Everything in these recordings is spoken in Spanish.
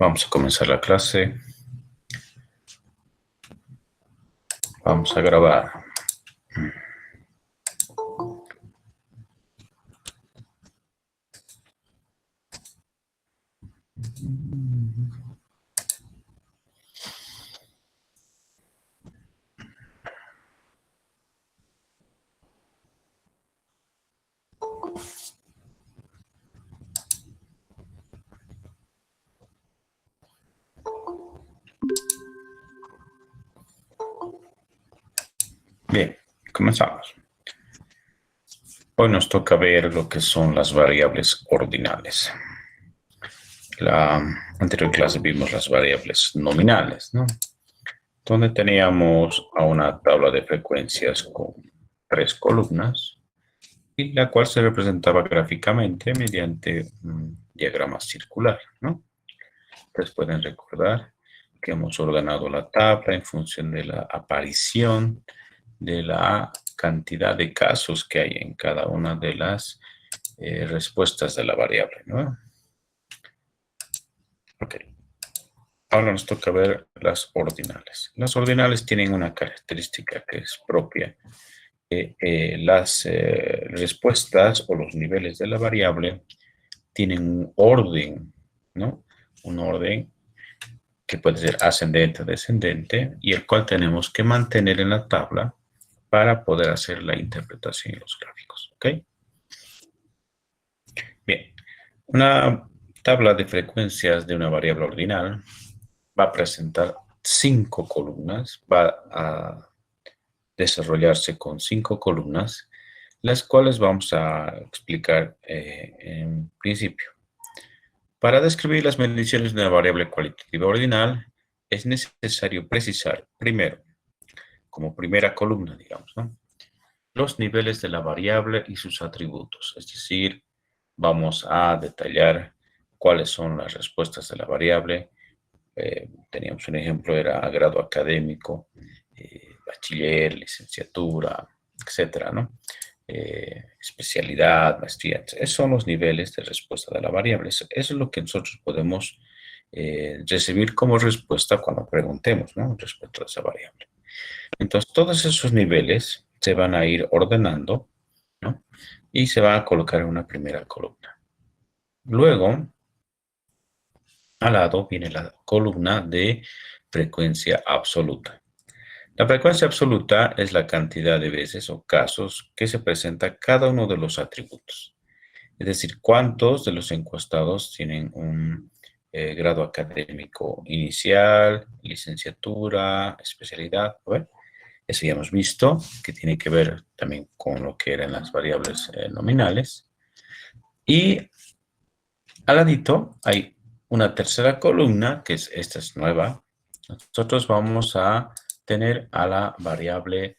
Vamos a comenzar la clase. Vamos a grabar. Bien, comenzamos. Hoy nos toca ver lo que son las variables ordinales. La anterior clase vimos las variables nominales, ¿no? Donde teníamos a una tabla de frecuencias con 3 columnas y la cual se representaba gráficamente mediante un diagrama circular, ¿no? Ustedes pueden recordar que hemos ordenado la tabla en función de la aparición de la cantidad de casos que hay en cada una de las respuestas de la variable, ¿no? Ok. Ahora nos toca ver las ordinales. Las ordinales tienen una característica que es propia. Las respuestas o los niveles de la variable tienen un orden, ¿no? Un orden que puede ser ascendente o descendente y el cual tenemos que mantener en la tabla para poder hacer la interpretación en los gráficos, ¿ok? Bien, una tabla de frecuencias de una variable ordinal va a presentar 5 columnas, va a desarrollarse con 5 columnas, las cuales vamos a explicar en principio. Para describir las mediciones de una variable cualitativa ordinal, es necesario precisar primero, como primera columna, digamos, ¿no?, los niveles de la variable y sus atributos. Es decir, vamos a detallar cuáles son las respuestas de la variable. Teníamos un ejemplo, era grado académico, bachiller, licenciatura, etcétera, ¿no? Especialidad, maestría. Esos son los niveles de respuesta de la variable. Eso es lo que nosotros podemos recibir como respuesta cuando preguntemos, ¿no?, respecto a esa variable. Entonces, todos esos niveles se van a ir ordenando, ¿no?, y se va a colocar en una primera columna. Luego, al lado viene la columna de frecuencia absoluta. La frecuencia absoluta es la cantidad de veces o casos que se presenta cada uno de los atributos. Es decir, cuántos de los encuestados tienen un grado académico inicial, licenciatura, especialidad. Bueno, eso ya hemos visto, que tiene que ver también con lo que eran las variables nominales. Y al ladito hay una tercera columna, que esta es nueva. Nosotros vamos a tener a la variable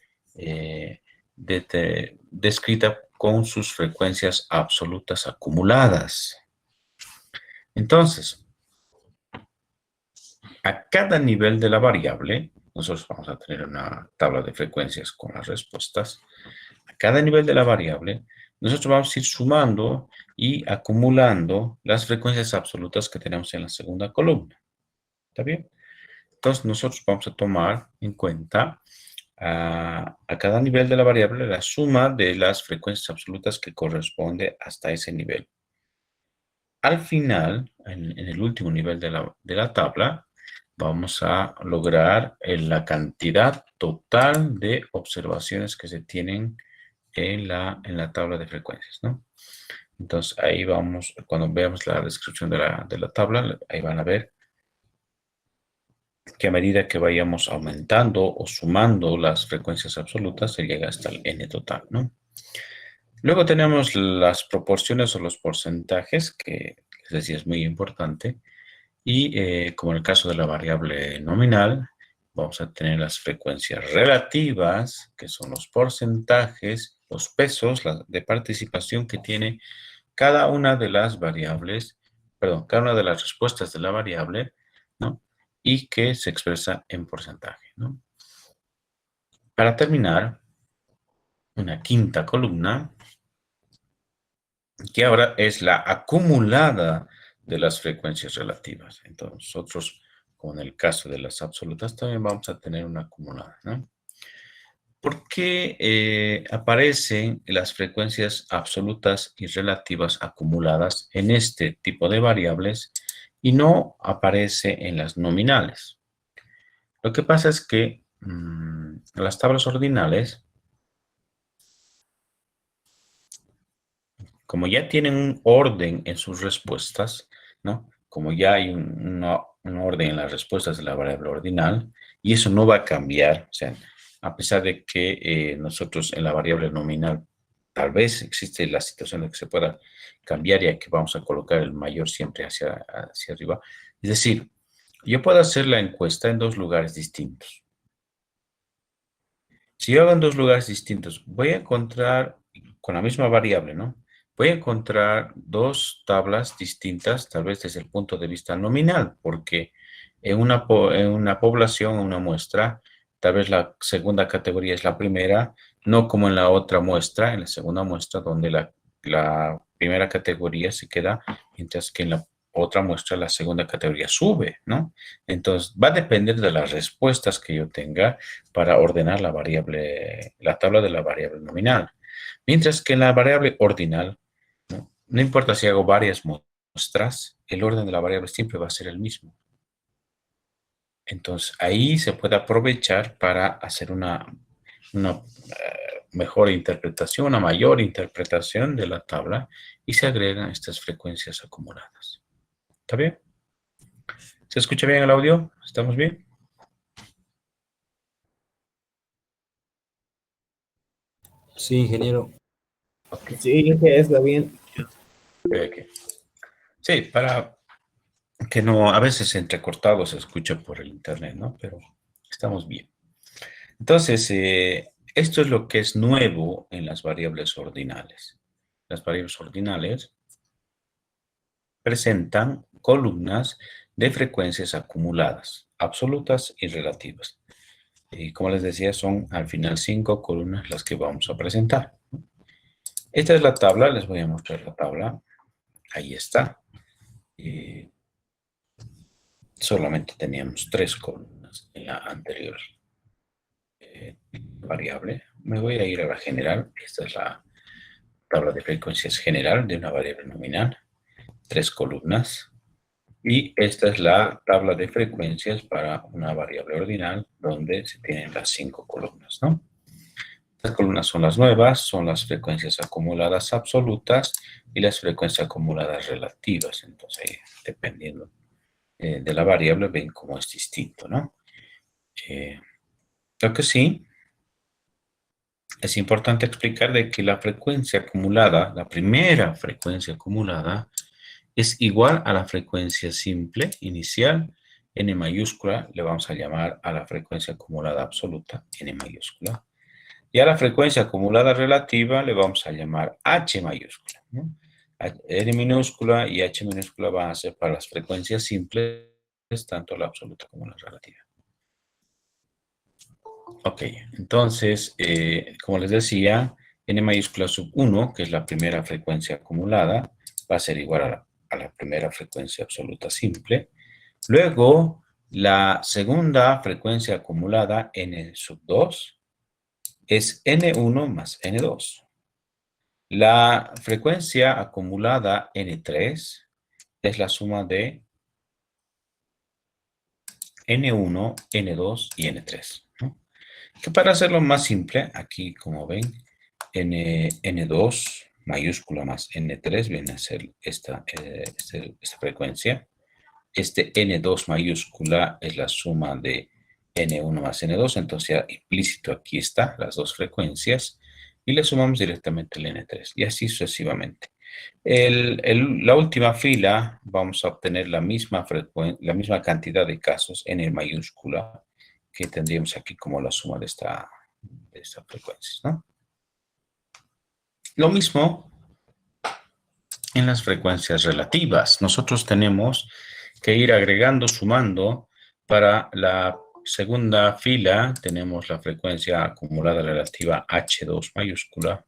descrita con sus frecuencias absolutas acumuladas. Entonces, a cada nivel de la variable, nosotros vamos a tener una tabla de frecuencias con las respuestas. A cada nivel de la variable, nosotros vamos a ir sumando y acumulando las frecuencias absolutas que tenemos en la segunda columna. ¿Está bien? Entonces, nosotros vamos a tomar en cuenta a cada nivel de la variable la suma de las frecuencias absolutas que corresponde hasta ese nivel. Al final, en el último nivel de la tabla, vamos a lograr la cantidad total de observaciones que se tienen en la tabla de frecuencias, ¿no? Entonces, ahí vamos, cuando veamos la descripción de la tabla, ahí van a ver que a medida que vayamos aumentando o sumando las frecuencias absolutas, se llega hasta el n total, ¿no? Luego tenemos las proporciones o los porcentajes, que les decía es muy importante. Y como en el caso de la variable nominal, vamos a tener las frecuencias relativas, que son los porcentajes, los pesos de participación que tiene cada una de las variables, perdón, cada una de las respuestas de la variable, ¿no?, y que se expresa en porcentaje, ¿no? Para terminar, una quinta columna, que ahora es la acumulada de las frecuencias relativas. Entonces, nosotros, como en el caso de las absolutas, también vamos a tener una acumulada, ¿no? ¿Por qué aparecen las frecuencias absolutas y relativas acumuladas en este tipo de variables y no aparece en las nominales? Lo que pasa es que las tablas ordinales, como ya tienen un orden en sus respuestas, ¿no? Como ya hay un orden en las respuestas de la variable ordinal, y eso no va a cambiar, o sea, a pesar de que nosotros en la variable nominal tal vez existe la situación de que se pueda cambiar y que vamos a colocar el mayor siempre hacia arriba. Es decir, yo puedo hacer la encuesta en dos lugares distintos. Si yo hago en dos lugares distintos, voy a encontrar, con la misma variable, ¿no? Voy a encontrar dos tablas distintas, tal vez desde el punto de vista nominal, porque en una población, una muestra, tal vez la segunda categoría es la primera, no como en la otra muestra, en la segunda muestra, donde la primera categoría se queda, mientras que en la otra muestra la segunda categoría sube, ¿no? Entonces, va a depender de las respuestas que yo tenga para ordenar la variable, la tabla de la variable nominal. Mientras que en la variable ordinal, no importa si hago varias muestras, el orden de la variable siempre va a ser el mismo. Entonces, ahí se puede aprovechar para hacer una mejor interpretación, una mayor interpretación de la tabla y se agregan estas frecuencias acumuladas. ¿Está bien? ¿Se escucha bien el audio? ¿Estamos bien? Sí, ingeniero. Ok. Sí, está bien. Ok. Sí, para que no, a veces entrecortado se escucha por el internet, ¿no? Pero estamos bien. Entonces, esto es lo que es nuevo en las variables ordinales. Las variables ordinales presentan columnas de frecuencias acumuladas, absolutas y relativas. Y como les decía, son al final 5 columnas las que vamos a presentar. Esta es la tabla, les voy a mostrar la tabla. Ahí está. Solamente teníamos 3 columnas en la anterior variable. Me voy a ir a la general. Esta es la tabla de frecuencias general de una variable nominal. 3 columnas. Y esta es la tabla de frecuencias para una variable ordinal donde se tienen las 5 columnas, ¿no? Estas columnas son las nuevas, son las frecuencias acumuladas absolutas y las frecuencias acumuladas relativas. Entonces, dependiendo de la variable, ven cómo es distinto, ¿no? Lo que sí, es importante explicar de que la frecuencia acumulada, la primera frecuencia acumulada, es igual a la frecuencia simple inicial, n mayúscula, le vamos a llamar a la frecuencia acumulada absoluta, n mayúscula, y a la frecuencia acumulada relativa le vamos a llamar h mayúscula, ¿no? N minúscula y h minúscula van a ser para las frecuencias simples, tanto la absoluta como la relativa. Ok, entonces, como les decía, n mayúscula sub 1, que es la primera frecuencia acumulada, va a ser igual a la primera frecuencia absoluta simple. Luego, la segunda frecuencia acumulada, n sub 2, es n1 más n2. La frecuencia acumulada n3 es la suma de n1, n2 y n3, ¿no? Que para hacerlo más simple, aquí como ven, N2 mayúscula más N3 viene a ser esta frecuencia. Este N2 mayúscula es la suma de N1 más N2, entonces ya implícito aquí está las dos frecuencias y le sumamos directamente el N3 y así sucesivamente. La última fila vamos a obtener la misma cantidad de casos N mayúscula que tendríamos aquí como la suma de estas frecuencias, ¿no? Lo mismo en las frecuencias relativas. Nosotros tenemos que ir agregando, sumando. Para la segunda fila tenemos la frecuencia acumulada relativa H2 mayúscula,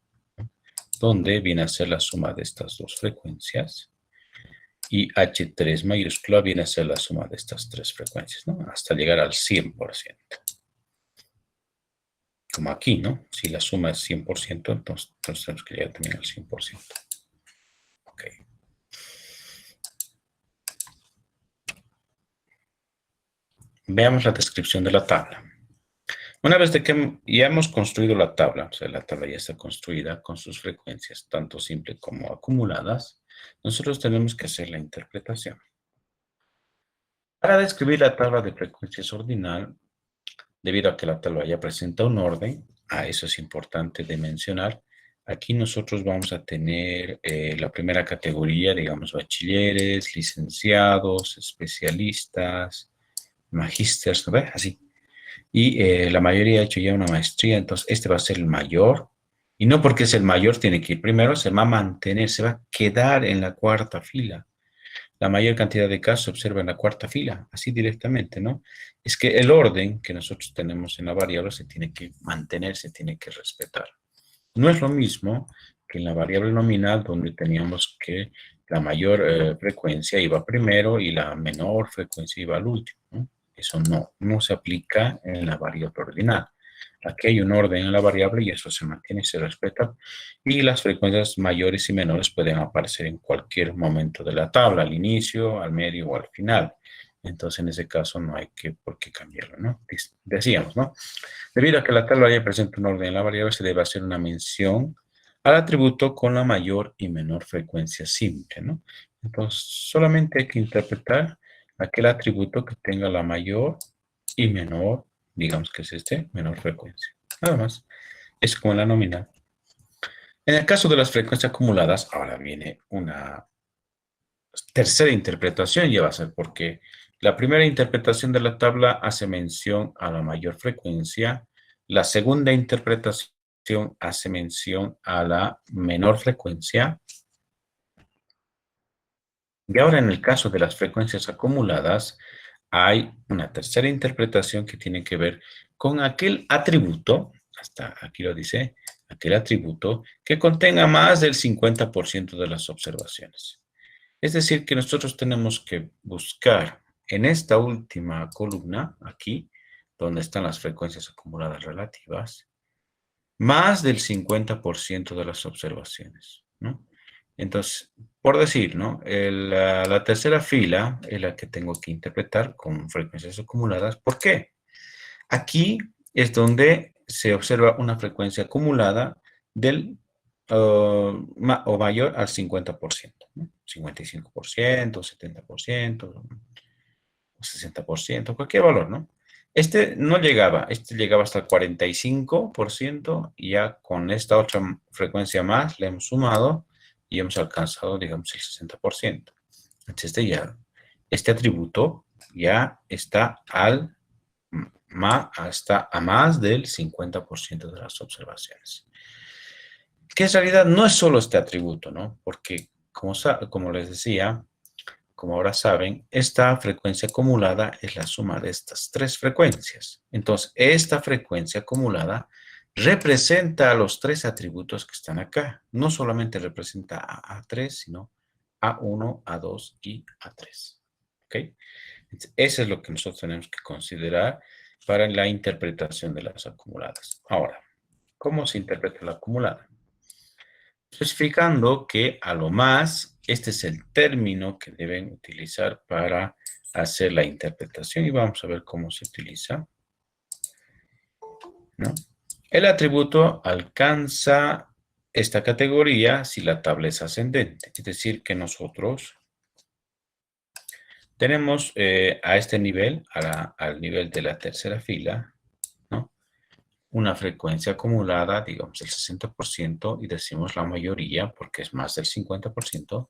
donde viene a ser la suma de estas dos frecuencias. Y H3 mayúscula viene a ser la suma de estas tres frecuencias, ¿no? Hasta llegar al 100%. Como aquí, ¿no? Si la suma es 100%, entonces tenemos que llegar también al 100%. Ok. Veamos la descripción de la tabla. Una vez de que ya hemos construido la tabla, o sea, la tabla ya está construida con sus frecuencias, tanto simples como acumuladas, nosotros tenemos que hacer la interpretación. Para describir la tabla de frecuencias ordinal, debido a que la tabla ya presenta un orden, eso es importante de mencionar, aquí nosotros vamos a tener la primera categoría, digamos, bachilleres, licenciados, especialistas, magísteres, ¿no ves? Así. Y la mayoría ha hecho ya una maestría, entonces este va a ser el mayor. Y no porque es el mayor tiene que ir primero, se va a mantener, se va a quedar en la cuarta fila. La mayor cantidad de casos se observa en la cuarta fila, así directamente, ¿no? Es que el orden que nosotros tenemos en la variable se tiene que mantener, se tiene que respetar. No es lo mismo que en la variable nominal, donde teníamos que la mayor frecuencia iba primero y la menor frecuencia iba al último, ¿no? Eso no se aplica en la variable ordinal. Aquí hay un orden en la variable y eso se mantiene y se respeta. Y las frecuencias mayores y menores pueden aparecer en cualquier momento de la tabla, al inicio, al medio o al final. Entonces, en ese caso no hay por qué cambiarlo, ¿no? Decíamos, ¿no? Debido a que la tabla ya presenta un orden en la variable, se debe hacer una mención al atributo con la mayor y menor frecuencia simple, ¿no? Entonces, solamente hay que interpretar aquel atributo que tenga la mayor y menor, digamos que es este, menor frecuencia. Nada más. Es como la nominal. En el caso de las frecuencias acumuladas, ahora viene una tercera interpretación, ya va a ser porque la primera interpretación de la tabla hace mención a la mayor frecuencia, la segunda interpretación hace mención a la menor frecuencia, y ahora en el caso de las frecuencias acumuladas, hay una tercera interpretación que tiene que ver con aquel atributo, hasta aquí lo dice, aquel atributo que contenga más del 50% de las observaciones. Es decir, que nosotros tenemos que buscar en esta última columna, aquí, donde están las frecuencias acumuladas relativas, más del 50% de las observaciones, ¿no? Entonces, por decir, ¿no? La tercera fila es la que tengo que interpretar con frecuencias acumuladas. ¿Por qué? Aquí es donde se observa una frecuencia acumulada del o mayor al 50%, ¿no? 55%, 70%, 60%, cualquier valor, ¿no? Este no llegaba, este llegaba hasta el 45% y ya con esta otra frecuencia más le hemos sumado y hemos alcanzado, digamos, el 60%. Entonces este atributo ya está hasta a más del 50% de las observaciones. Que en realidad no es solo este atributo, ¿no? Porque, como les decía, como ahora saben, esta frecuencia acumulada es la suma de estas tres frecuencias. Entonces, esta frecuencia acumulada representa a los tres atributos que están acá. No solamente representa a A3, sino A1, A2 y A3. ¿Ok? Entonces, eso es lo que nosotros tenemos que considerar para la interpretación de las acumuladas. Ahora, ¿cómo se interpreta la acumulada? Especificando que a lo más, este es el término que deben utilizar para hacer la interpretación y vamos a ver cómo se utiliza, ¿no? El atributo alcanza esta categoría si la tabla es ascendente, es decir, que nosotros tenemos a este nivel, al nivel de la tercera fila, ¿no? Una frecuencia acumulada, digamos el 60%, y decimos la mayoría porque es más del 50%,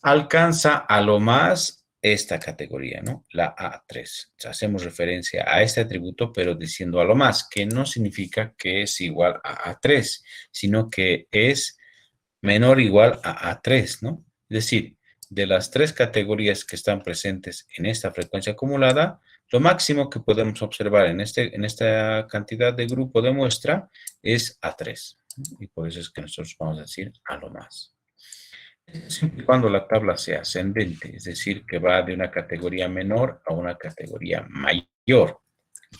alcanza a lo más esta categoría, ¿no? La A3. O sea, hacemos referencia a este atributo, pero diciendo a lo más, que no significa que es igual a A3, sino que es menor o igual a A3, ¿no? Es decir, de las tres categorías que están presentes en esta frecuencia acumulada, lo máximo que podemos observar en esta cantidad de grupo de muestra es A3. Y por eso es que nosotros vamos a decir a lo más. Siempre y cuando la tabla sea ascendente, es decir, que va de una categoría menor a una categoría mayor,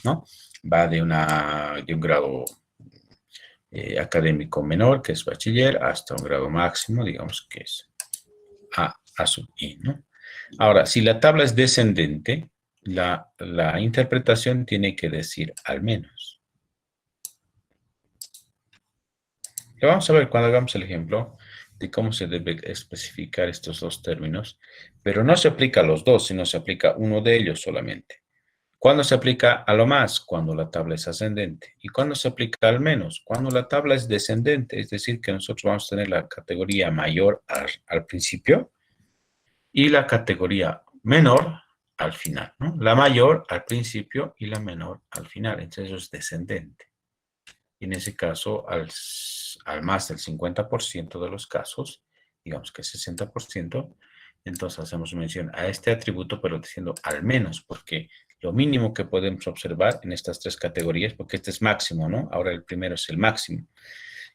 ¿no? Va de un grado académico menor, que es bachiller, hasta un grado máximo, digamos que es A sub I, ¿no? Ahora, si la tabla es descendente, la interpretación tiene que decir al menos. Lo vamos a ver cuando hagamos el ejemplo de cómo se debe especificar estos dos términos, pero no se aplica a los dos, sino se aplica uno de ellos solamente. ¿Cuándo se aplica a lo más? Cuando la tabla es ascendente. ¿Y cuándo se aplica al menos? Cuando la tabla es descendente, es decir, que nosotros vamos a tener la categoría mayor al principio y la categoría menor al final, ¿no? La mayor al principio y la menor al final. Entonces eso es descendente. Y en ese caso, al más del 50% de los casos, digamos que 60%, entonces hacemos mención a este atributo, pero diciendo al menos, porque lo mínimo que podemos observar en estas tres categorías, porque este es máximo, ¿no? Ahora el primero es el máximo.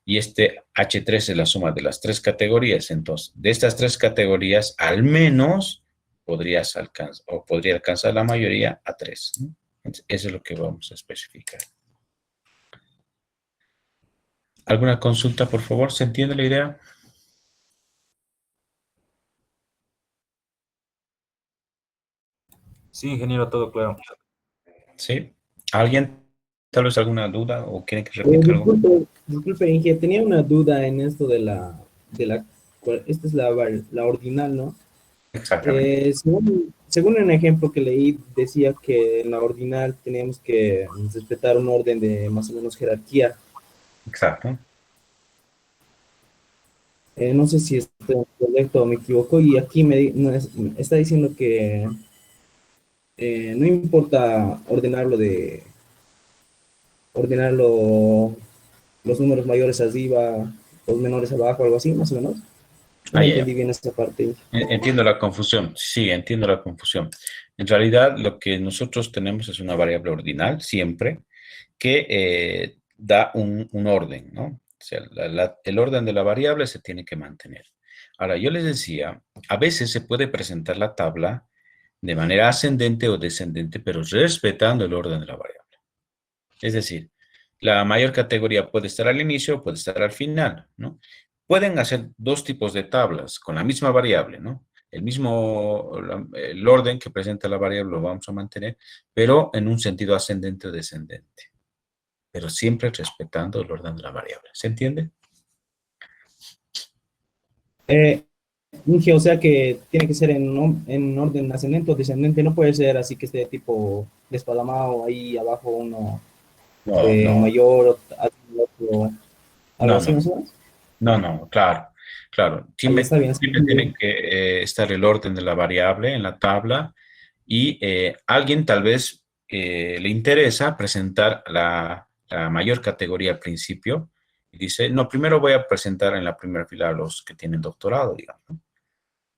Y este H3 es la suma de las tres categorías. Entonces, de estas tres categorías, al menos podrías alcanzar, o podría alcanzar la mayoría a 3, ¿no? Entonces, eso es lo que vamos a especificar. ¿Alguna consulta, por favor? ¿Se entiende la idea? Sí, ingeniero, todo claro. ¿Sí? ¿Alguien tal vez alguna duda o quiere que repita algo? Disculpe, Inge, tenía una duda en esto esta es la ordinal, ¿no? Exactamente. Según un ejemplo que leí, decía que en la ordinal teníamos que respetar un orden de más o menos jerarquía. Exacto. No sé si estoy correcto o me equivoco, y aquí está diciendo que no importa ordenarlo los números mayores arriba, los menores abajo, algo así, más o menos. No Ahí, entendí bien esa parte. entiendo la confusión. Sí, entiendo la confusión. En realidad, lo que nosotros tenemos es una variable ordinal, siempre, que da un orden, ¿no? O sea, el orden de la variable se tiene que mantener. Ahora, yo les decía, a veces se puede presentar la tabla de manera ascendente o descendente, pero respetando el orden de la variable. Es decir, la mayor categoría puede estar al inicio o puede estar al final, ¿no? Pueden hacer dos tipos de tablas con la misma variable, ¿no? El orden que presenta la variable lo vamos a mantener, pero en un sentido ascendente o descendente, pero siempre respetando el orden de la variable. ¿Se entiende? Eh, Inge, o sea que tiene que ser en orden ascendente o descendente, no puede ser así que esté tipo desparramado ahí abajo uno No, no, mayor, otro, algo no, así, no, más o menos. no, claro, claro. Ahí Siempre, está bien. siempre tiene que estar el orden de la variable en la tabla y alguien tal vez le interesa presentar la mayor categoría al principio y dice, no, primero voy a presentar en la primera fila a los que tienen doctorado, digamos, ¿no?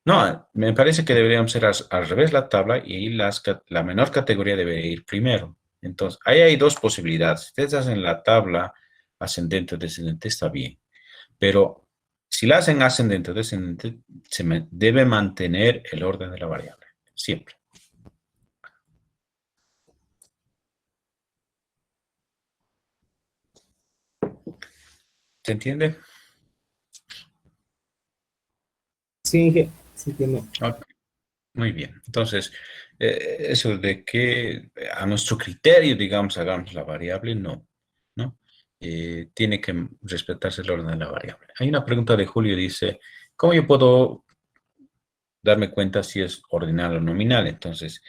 No, me parece que deberíamos ser al revés la tabla y la menor categoría debe ir primero. Entonces, ahí hay dos posibilidades. Si ustedes hacen la tabla ascendente o descendente, está bien. Pero si la hacen ascendente o descendente, debe mantener el orden de la variable, siempre. ¿Se entiende? Sí, Inge, sí entiendo. Ok, muy bien. Entonces, eso de que a nuestro criterio, digamos, hagamos la variable, no, ¿no? Tiene que respetarse el orden de la variable. Hay una pregunta de Julio, dice, ¿cómo yo puedo darme cuenta si es ordinal o nominal? Entonces,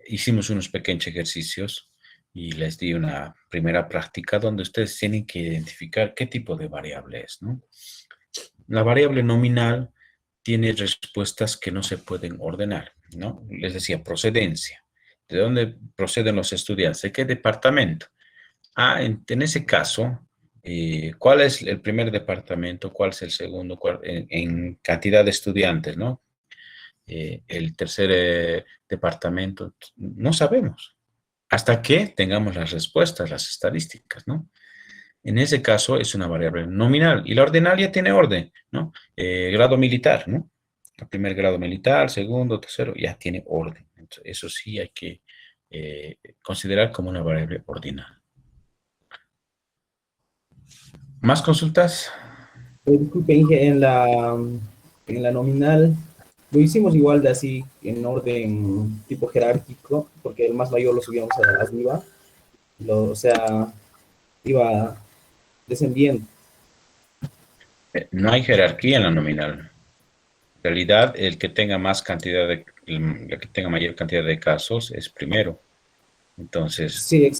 hicimos unos pequeños ejercicios y les di una primera práctica donde ustedes tienen que identificar qué tipo de variable es, ¿no? La variable nominal tiene respuestas que no se pueden ordenar, ¿no? Les decía, procedencia. ¿De dónde proceden los estudiantes? ¿De qué departamento? En ese caso, ¿cuál es el primer departamento? ¿Cuál es el segundo? En cantidad de estudiantes, ¿no? El tercer departamento, no sabemos. Hasta que tengamos las respuestas, las estadísticas, ¿no? En ese caso es una variable nominal y la ordinal ya tiene orden, ¿no? Grado militar, ¿no? El primer grado militar, segundo, tercero, ya tiene orden. Entonces, eso sí hay que considerar como una variable ordinal. ¿Más consultas? Disculpe, Inge, en la nominal lo hicimos igual de así, en orden tipo jerárquico, porque el más mayor lo subíamos a arriba, o sea, iba descendiendo. No hay jerarquía en la nominal. En realidad, el que tenga mayor cantidad de casos es primero. Entonces, Sí,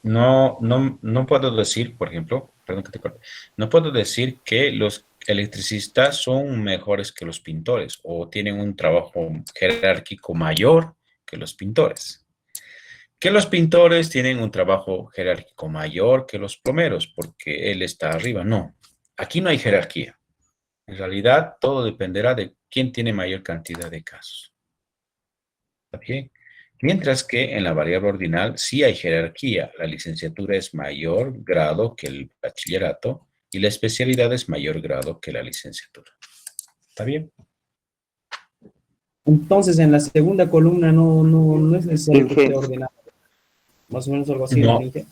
no puedo decir, por ejemplo, perdón que te corte, no puedo decir que los electricistas son mejores que los pintores o tienen un trabajo jerárquico mayor que los pintores. Que los pintores tienen un trabajo jerárquico mayor que los plomeros porque él está arriba. No, aquí no hay jerarquía. En realidad, todo dependerá de quién tiene mayor cantidad de casos. ¿Está bien? Mientras que en la variable ordinal sí hay jerarquía. La licenciatura es mayor grado que el bachillerato y la especialidad es mayor grado que la licenciatura. ¿Está bien? entonces en la segunda columna no es necesario que Inge, esté ordenado, más o menos algo así, ¿no, No, Inge?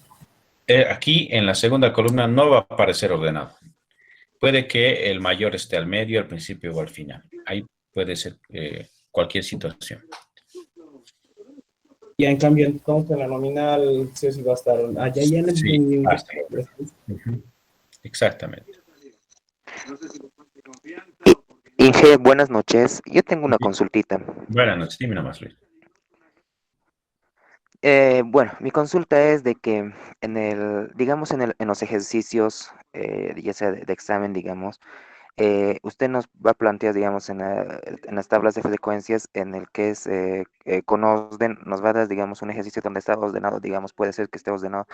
aquí en la segunda columna no va a aparecer ordenado. Puede que el mayor esté al medio, al principio o al final. Ahí puede ser cualquier situación. Ya en cambio, entonces la nominal sí o sí va a estar allá, ya Sí, en- hasta luego. Ujú. Exactamente. Inge, buenas noches. Yo tengo una consultita. Buenas noches, dime nomás, Luis. Bueno, mi consulta es de que digamos, en los ejercicios, ya sea de examen, digamos, usted nos va a plantear, digamos, en las tablas de frecuencias, en el que es, nos va a dar, digamos, un ejercicio donde está ordenado, digamos, puede ser que esté ordenado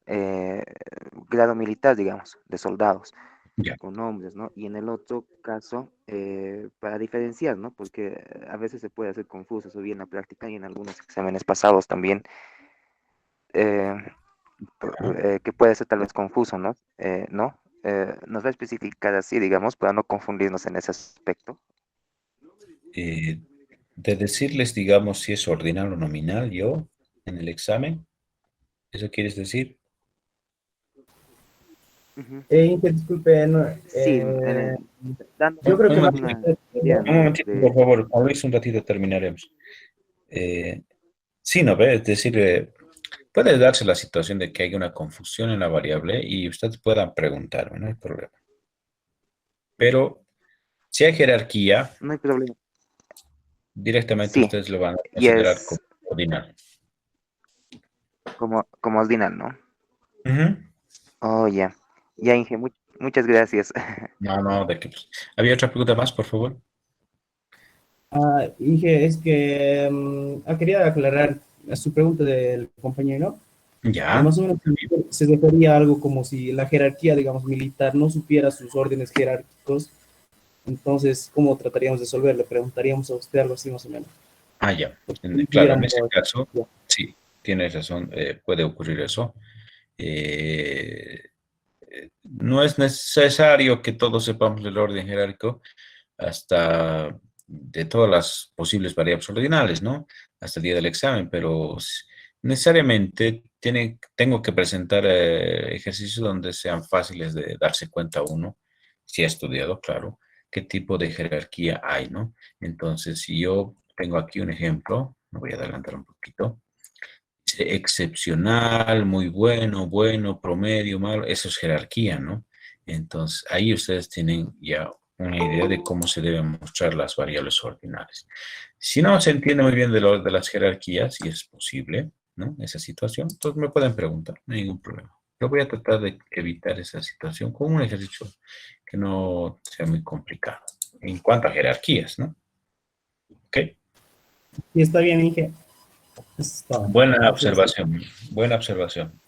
eh, grado militar, digamos, de soldados, Ya. con nombres, ¿no? Y en el otro caso, para diferenciar, ¿no? Porque a veces se puede hacer confuso, eso vi en la práctica y en algunos exámenes pasados también, eh, Ajá. que puede ser tal vez confuso, ¿no? ¿No? Nos va a especificar así, digamos, para no confundirnos en ese aspecto. Eh, de decirles, digamos, si es ordinal o nominal yo en el examen, ¿eso quieres decir? Ujú. Inge, disculpe, no, Sí, yo dándonos creo Un que más momentito, una idea, un ¿no? momentito, por favor, a ver si un ratito terminaremos. Eh, sí, ¿no ve? Es decir, puede darse la situación de que haya una confusión en la variable y ustedes puedan preguntarme, no hay problema. Pero si hay jerarquía, No hay problema. directamente Sí, ustedes lo van a y considerar como es ordinal. como ordinal, ¿no? Ujú. Oh, ya. Ya, Inge, muchas gracias. No, no, de que pues. ¿Había otra pregunta más, por favor? Inge, es que quería aclarar a su pregunta del compañero, que Ya. más o menos se refería a algo como si la jerarquía, digamos, militar no supiera sus órdenes jerárquicos, entonces, ¿cómo trataríamos de resolver? Le preguntaríamos a usted algo así más o menos. Ah, ya. Si Claro, en tuviéramos- ese caso, sí, tienes razón, puede ocurrir eso. Eh, no es necesario que todos sepamos el orden jerárquico hasta de todas las posibles variables ordinales, ¿no? Hasta el día del examen, pero necesariamente tengo que presentar ejercicios donde sean fáciles de darse cuenta uno, si ha estudiado, claro, qué tipo de jerarquía hay, ¿no? Entonces, si yo tengo aquí un ejemplo, me voy a adelantar un poquito. Dice excepcional, muy bueno, bueno, promedio, malo, eso es jerarquía, ¿no? Entonces, ahí ustedes tienen ya una idea de cómo se deben mostrar las variables ordinales. Si no se entiende muy bien de las jerarquías, si es posible, ¿no? Esa situación, entonces me pueden preguntar, no hay ningún problema. Yo voy a tratar de evitar esa situación con un ejercicio que no sea muy complicado. En cuanto a jerarquías, ¿no? ¿Ok? Sí, está bien, Inge. Está. Buena Muchas gracias. observación, buena observación.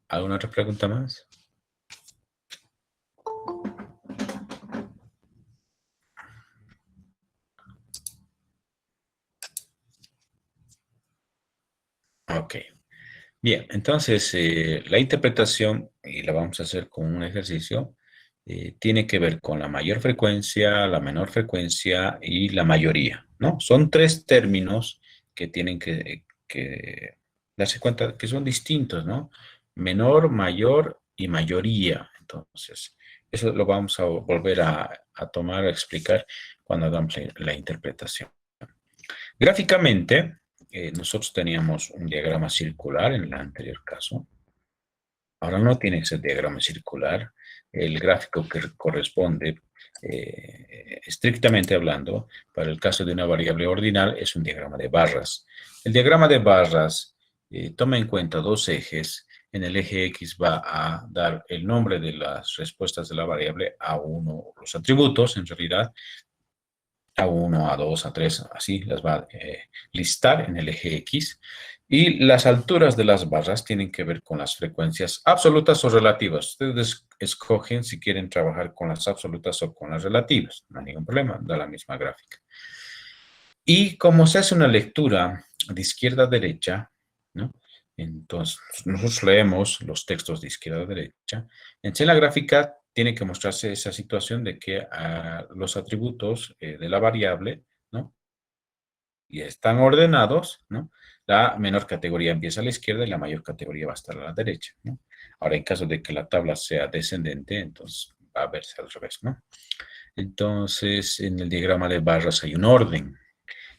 ¿Alguna otra pregunta más? Ok. Bien, entonces la interpretación, y la vamos a hacer con un ejercicio, tiene que ver con la mayor frecuencia, la menor frecuencia y la mayoría, ¿no? Son tres términos que tienen que darse cuenta que son distintos, ¿no? Menor, mayor y mayoría. Entonces, eso lo vamos a volver a tomar, a explicar cuando hagamos la interpretación. Gráficamente, nosotros teníamos un diagrama circular en el anterior caso. Ahora no tiene que ser diagrama circular. El gráfico que corresponde, estrictamente hablando, para el caso de una variable ordinal, es un diagrama de barras. El diagrama de barras toma en cuenta dos ejes. En el eje X va a dar el nombre de las respuestas de la variable a uno, los atributos en realidad, A1, A2, A3, así las va a listar en el eje X. Y las alturas de las barras tienen que ver con las frecuencias absolutas o relativas. Ustedes escogen si quieren trabajar con las absolutas o con las relativas. No hay ningún problema, da la misma gráfica. Y como se hace una lectura de izquierda a derecha, ¿no? Entonces, nosotros leemos los textos de izquierda a derecha. En la gráfica tiene que mostrarse esa situación de que los atributos de la variable, ¿no? Y están ordenados, ¿no? La menor categoría empieza a la izquierda y la mayor categoría va a estar a la derecha, ¿no? Ahora, en caso de que la tabla sea descendente, entonces va a verse al revés, ¿no? Entonces, en el diagrama de barras hay un orden.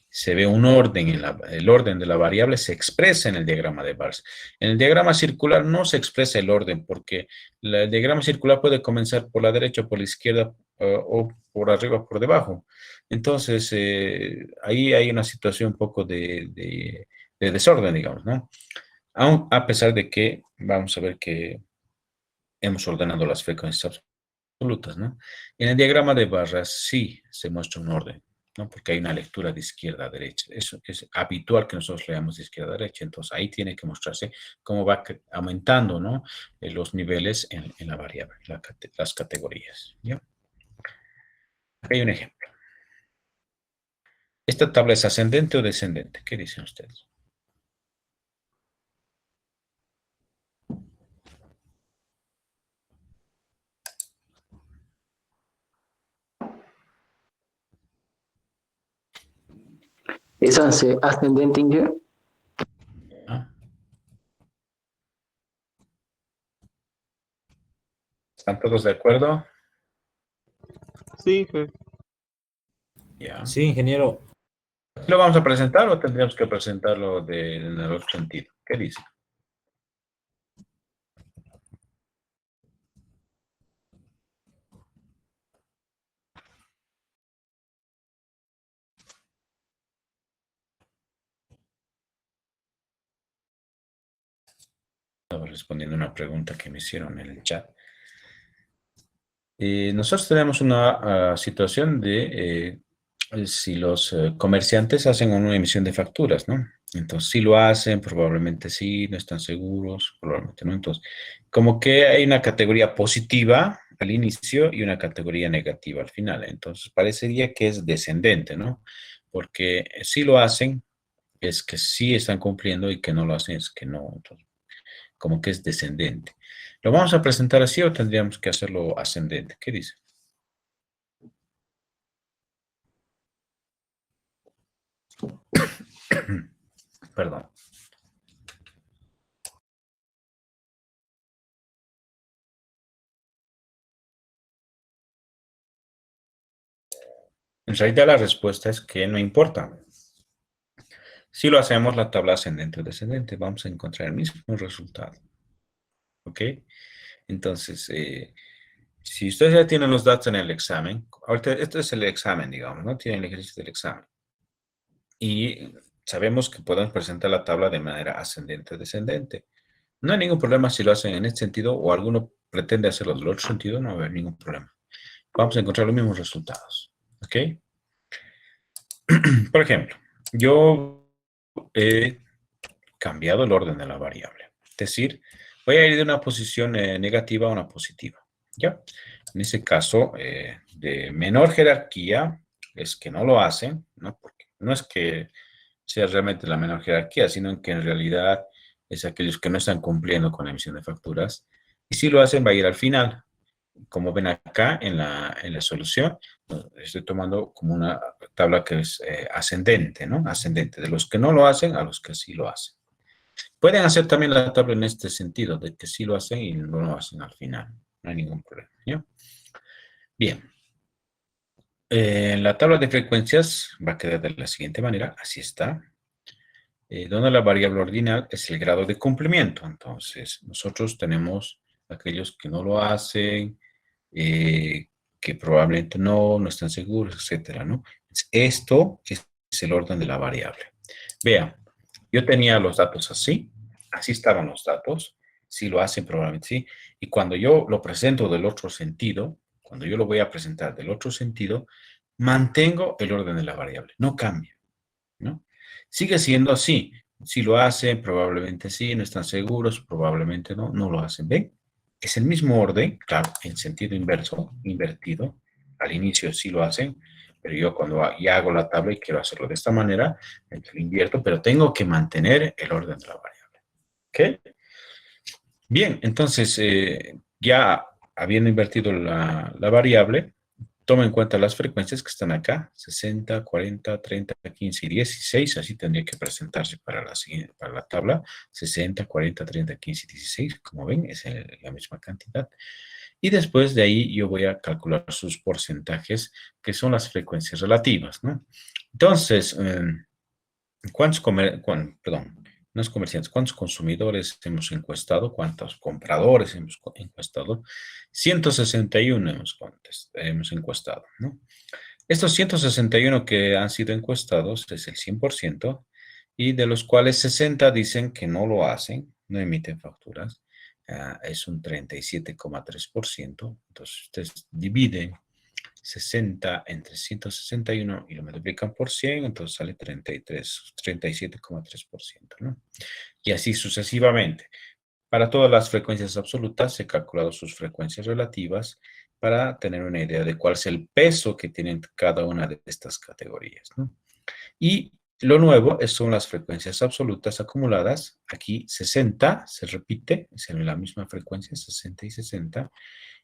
Se ve un orden, el orden de la variable se expresa en el diagrama de barras. En el diagrama circular no se expresa el orden porque el diagrama circular puede comenzar por la derecha o por la izquierda o por arriba o por debajo. Entonces, ahí hay una situación un poco de desorden, digamos, ¿no? Aun a pesar de que vamos a ver que hemos ordenado las frecuencias absolutas, ¿no? En el diagrama de barras sí se muestra un orden, ¿no? Porque hay una lectura de izquierda a derecha. Eso es habitual que nosotros leamos de izquierda a derecha. Entonces, ahí tiene que mostrarse cómo va aumentando, ¿no? Los niveles en la variable, las categorías, ¿ya? Hay un ejemplo. ¿Esta tabla es ascendente o descendente? ¿Qué dicen ustedes? ¿Es ascendente, Inge? ¿Ah? ¿Están todos de acuerdo? Sí, jefe. Ya. Sí, ingeniero. ¿Lo vamos a presentar o tendríamos que presentarlo en el otro sentido? ¿Qué dice? Estaba respondiendo una pregunta que me hicieron en el chat. Nosotros tenemos una situación de si los comerciantes hacen una emisión de facturas, ¿no? Entonces, si lo hacen, probablemente sí, no están seguros, probablemente no. Entonces, como que hay una categoría positiva al inicio y una categoría negativa al final. Entonces, parecería que es descendente, ¿no? Porque si lo hacen, es que sí están cumpliendo y que no lo hacen, es que no. Entonces, como que es descendente. ¿Lo vamos a presentar así o tendríamos que hacerlo ascendente? ¿Qué dice? Perdón. En realidad la respuesta es que no importa. Si lo hacemos la tabla ascendente o descendente, vamos a encontrar el mismo resultado. ¿Ok? Entonces, si ustedes ya tienen los datos en el examen, ahorita esto es el examen, digamos, ¿no? Tienen el ejercicio del examen. Y sabemos que podemos presentar la tabla de manera ascendente o descendente. No hay ningún problema si lo hacen en este sentido o alguno pretende hacerlo del otro sentido, no va a haber ningún problema. Vamos a encontrar los mismos resultados. ¿Ok? Por ejemplo, yo he cambiado el orden de la variable. Es decir, voy a ir de una posición negativa a una positiva. ¿Ya? En ese caso, de menor jerarquía, es que no lo hacen, ¿no? Porque no es que sea realmente la menor jerarquía, sino que en realidad es aquellos que no están cumpliendo con la emisión de facturas. Y si lo hacen, va a ir al final. Como ven acá en la solución, estoy tomando como una tabla que es ascendente, ¿no? Ascendente, de los que no lo hacen a los que sí lo hacen. Pueden hacer también la tabla en este sentido, de que sí lo hacen y no lo hacen al final. No hay ningún problema, ¿ya? Bien. La tabla de frecuencias va a quedar de la siguiente manera. Así está. Donde la variable ordinal es el grado de cumplimiento. Entonces, nosotros tenemos aquellos que no lo hacen, que probablemente no están seguros, etcétera, ¿no? Esto es el orden de la variable. Vean, yo tenía los datos así estaban los datos, si lo hacen probablemente sí, y cuando yo lo presento del otro sentido, cuando yo lo voy a presentar del otro sentido, mantengo el orden de la variable, no cambia, ¿no? Sigue siendo así, si lo hacen probablemente sí, no están seguros, probablemente no lo hacen, ¿ven? Es el mismo orden, claro, en sentido inverso, invertido. Al inicio sí lo hacen, pero yo cuando ya hago la tabla y quiero hacerlo de esta manera, lo invierto, pero tengo que mantener el orden de la variable. ¿Ok? Bien, entonces, ya habiendo invertido la variable, toma en cuenta las frecuencias que están acá, 60, 40, 30, 15 y 16, así tendría que presentarse para la tabla, 60, 40, 30, 15 y 16, como ven, es la misma cantidad. Y después de ahí yo voy a calcular sus porcentajes, que son las frecuencias relativas, ¿no? Entonces, ¿cuántos comerciantes, cuántos consumidores hemos encuestado? ¿Cuántos compradores hemos encuestado? 161 hemos encuestado, ¿no? Estos 161 que han sido encuestados es el 100%, y de los cuales 60 dicen que no lo hacen, no emiten facturas. Es un 37,3%. Entonces, ustedes dividen 60 entre 161 y lo multiplican por 100, entonces sale 37,3%, ¿no? Y así sucesivamente. Para todas las frecuencias absolutas, he calculado sus frecuencias relativas para tener una idea de cuál es el peso que tienen cada una de estas categorías, ¿no? Y lo nuevo son las frecuencias absolutas acumuladas. Aquí 60 se repite, es en la misma frecuencia, 60 y 60.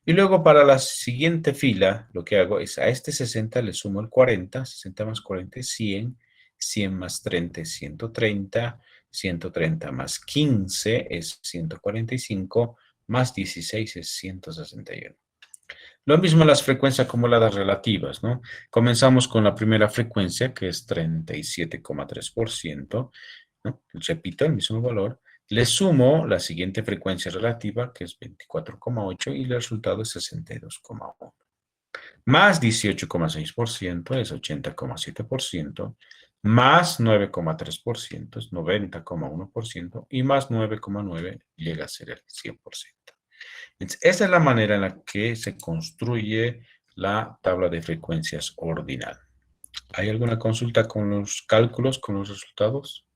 Y luego para la siguiente fila, lo que hago es a este 60 le sumo el 40, 60 más 40 es 100, 100 más 30 es 130, 130 más 15 es 145, más 16 es 161. Lo mismo las frecuencias acumuladas relativas, ¿no? Comenzamos con la primera frecuencia, que es 37,3%, ¿no? Repito el mismo valor. Le sumo la siguiente frecuencia relativa, que es 24,8, y el resultado es 62,1. Más 18,6% es 80,7%, más 9,3% es 90,1%, y más 9,9 llega a ser el 100%. Entonces, esa es la manera en la que se construye la tabla de frecuencias ordinal. ¿Hay alguna consulta con los cálculos, con los resultados?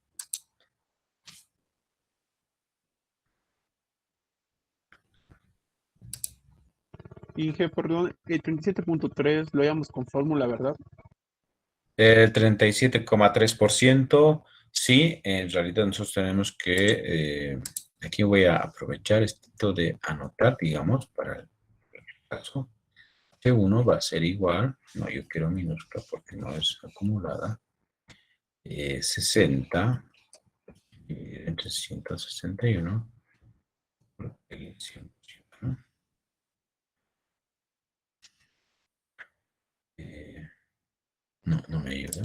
Inge, perdón, el 37.3 lo llamamos con fórmula, ¿verdad? El 37,3%, sí, en realidad nosotros tenemos que, aquí voy a aprovechar esto de anotar, digamos, para el caso. T1 va a ser igual, no, yo quiero minúscula porque no es acumulada, 60 entre 161 por el 100%, ¿no? No me ayuda.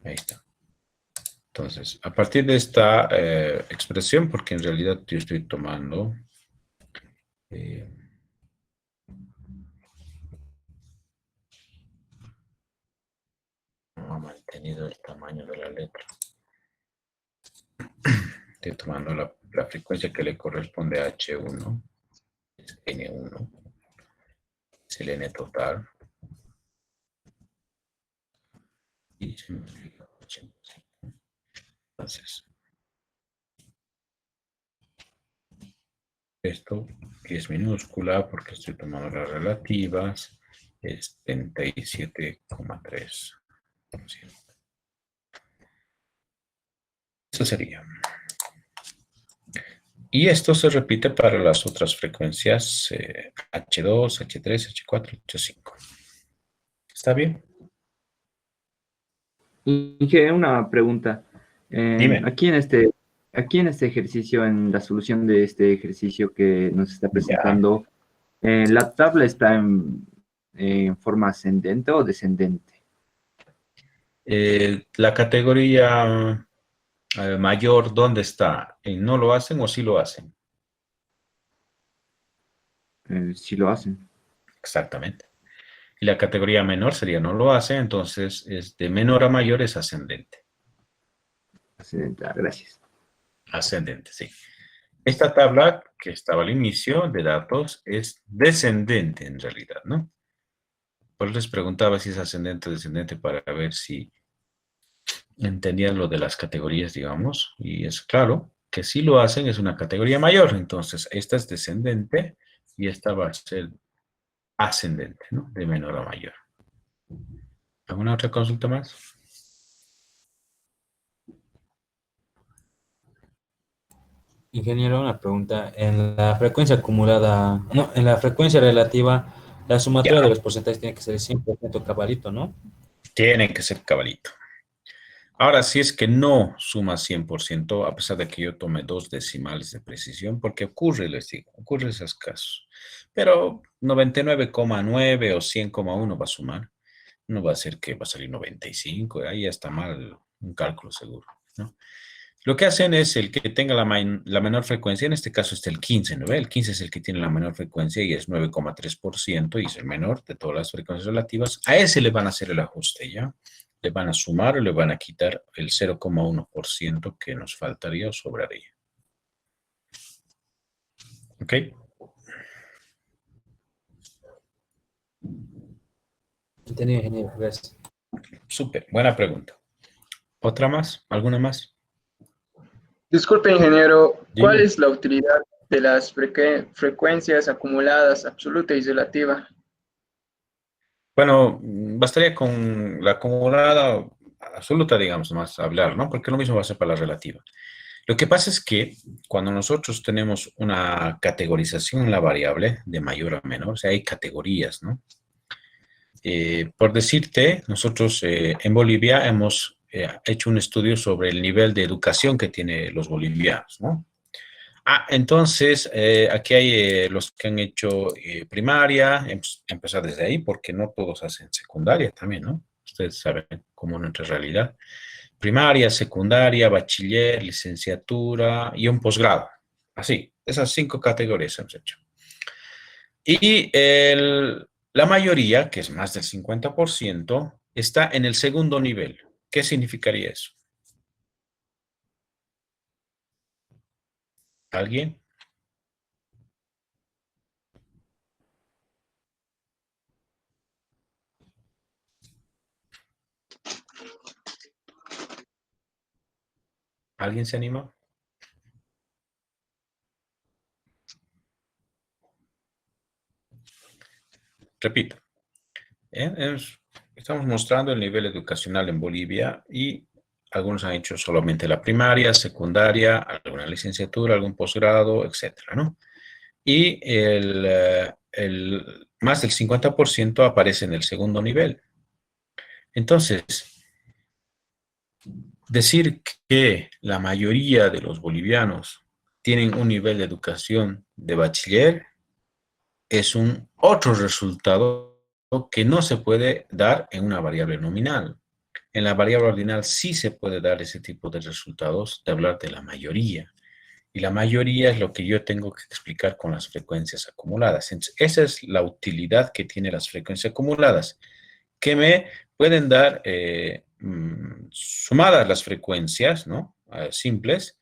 Ahí está. Entonces, a partir de esta expresión, porque en realidad yo estoy tomando no ha mantenido el tamaño de la letra. Estoy tomando la frecuencia que le corresponde a H1, es N1, es el N total. Y se multiplica por 85. Entonces, esto que es minúscula porque estoy tomando las relativas, es 37,3%. Esto sería. Y esto se repite para las otras frecuencias H2, H3, H4, H5. ¿Está bien? Inge, una pregunta. Dime. Aquí en este ejercicio, en la solución de este ejercicio que nos está Ya. presentando, ¿la tabla está en forma ascendente o descendente? La categoría mayor, ¿dónde está? ¿No lo hacen o sí lo hacen? Si lo hacen. Exactamente. Y la categoría menor sería no lo hace, entonces es de menor a mayor es ascendente. Ascendente, gracias. Ascendente, sí. Esta tabla que estaba al inicio de datos es descendente en realidad, ¿no? Por eso les preguntaba si es ascendente o descendente para ver si entendían lo de las categorías, digamos. Y es claro que si lo hacen es una categoría mayor. Entonces, esta es descendente y esta va a ser ascendente, ¿no? De menor a mayor. ¿Alguna otra consulta más? Ingeniero, una pregunta. En la frecuencia acumulada, no, en la frecuencia relativa, la sumatoria de Ya, los porcentajes tiene que ser 100% cabalito, ¿no? tienen que ser cabalito. Ahora, si es que no suma 100%, a pesar de que yo tome 2 decimales de precisión, porque ocurre, les digo, ocurre esos casos. Pero 99,9 o 100,1 va a sumar. No va a ser que va a salir 95, ahí ya está mal un cálculo seguro, ¿no? Lo que hacen es el que tenga la menor frecuencia, en este caso está el 15, ¿no ve? El 15 es el que tiene la menor frecuencia y es 9,3% y es el menor de todas las frecuencias relativas. A ese le van a hacer el ajuste, ¿ya? Le van a sumar o le van a quitar el 0,1% que nos faltaría o sobraría. ¿Ok? Entendido, ingeniero, gracias. Súper, buena pregunta. ¿Otra más? ¿Alguna más? Disculpe, ingeniero, ¿cuál Dime. es la utilidad de las frecuencias acumuladas absoluta y relativa? Bueno, bastaría con la acumulada absoluta, digamos, más hablar, ¿no? Porque lo mismo va a ser para la relativa. Lo que pasa es que cuando nosotros tenemos una categorización en la variable de mayor a menor, o sea, hay categorías, ¿no? Por decirte, nosotros en Bolivia hemos hecho un estudio sobre el nivel de educación que tienen los bolivianos, ¿no? Entonces, aquí hay los que han hecho primaria, empezar desde ahí, porque no todos hacen secundaria también, ¿no? Ustedes saben cómo es nuestra realidad. Primaria, secundaria, bachiller, licenciatura y un posgrado. Así, esas 5 categorías hemos hecho. Y la mayoría, que es más del 50%, está en el segundo nivel. ¿Qué significaría eso? ¿Alguien? ¿Alguien se anima? Repito. Estamos mostrando el nivel educacional en Bolivia y algunos han hecho solamente la primaria, secundaria, alguna licenciatura, algún posgrado, etcétera, ¿no? Y el más del 50% aparece en el segundo nivel. Entonces, decir que la mayoría de los bolivianos tienen un nivel de educación de bachiller es un otro resultado que no se puede dar en una variable nominal. En la variable ordinal sí se puede dar ese tipo de resultados de hablar de la mayoría. Y la mayoría es lo que yo tengo que explicar con las frecuencias acumuladas. Entonces, esa es la utilidad que tienen las frecuencias acumuladas, que me pueden dar, sumadas las frecuencias, ¿no? Simples,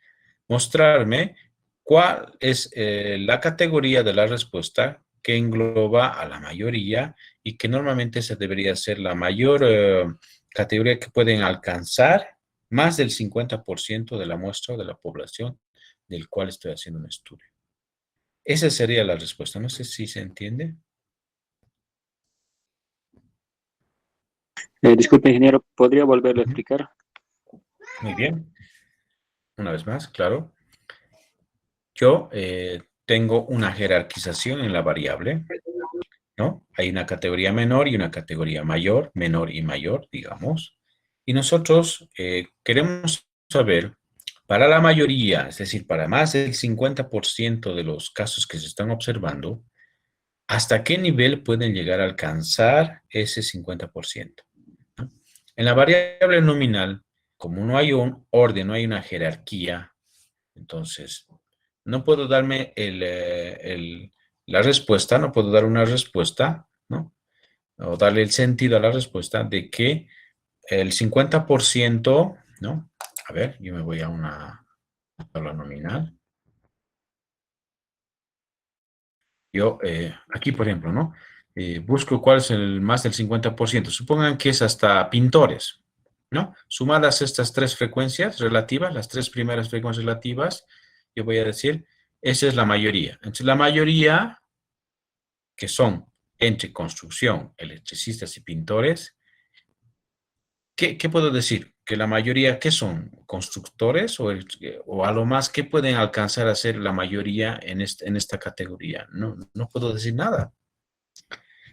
mostrarme cuál es la categoría de la respuesta que engloba a la mayoría y que normalmente esa debería ser la mayor categoría que pueden alcanzar más del 50% de la muestra de la población del cual estoy haciendo un estudio. Esa sería la respuesta. No sé si se entiende. Disculpe, ingeniero, ¿podría volverlo a Ujú. explicar? Muy bien. una vez más, claro. Yo tengo una jerarquización en la variable, ¿no? Hay una categoría menor y una categoría mayor, menor y mayor, digamos. Y nosotros queremos saber, para la mayoría, es decir, para más del 50% de los casos que se están observando, ¿hasta qué nivel pueden llegar a alcanzar ese 50%? ¿No? En la variable nominal, como no hay un orden, no hay una jerarquía, entonces no puedo darme la respuesta, no puedo dar una respuesta, ¿no? O darle el sentido a la respuesta de que el 50%, ¿no? A ver, yo me voy a una tabla nominal. Yo, aquí, por ejemplo, ¿no? Busco cuál es el más del 50%. Supongan que es hasta pintores, ¿no? Sumadas estas tres frecuencias relativas, las tres primeras frecuencias relativas, yo voy a decir, esa es la mayoría. Entonces, la mayoría, que son entre construcción, electricistas y pintores, ¿qué puedo decir? Que la mayoría, ¿qué son? ¿Constructores? O a lo más, ¿qué pueden alcanzar a ser la mayoría en esta categoría? No, no puedo decir nada.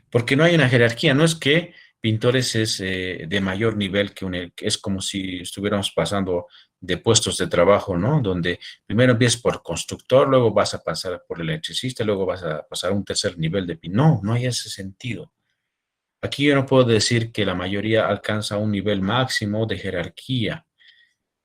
Porque no hay una jerarquía, no es que pintores es de mayor nivel que es como si estuviéramos pasando de puestos de trabajo, ¿no? Donde primero empiezas por constructor, luego vas a pasar por electricista, luego vas a pasar a un tercer nivel de pintor. No, no hay ese sentido. Aquí yo no puedo decir que la mayoría alcanza un nivel máximo de jerarquía,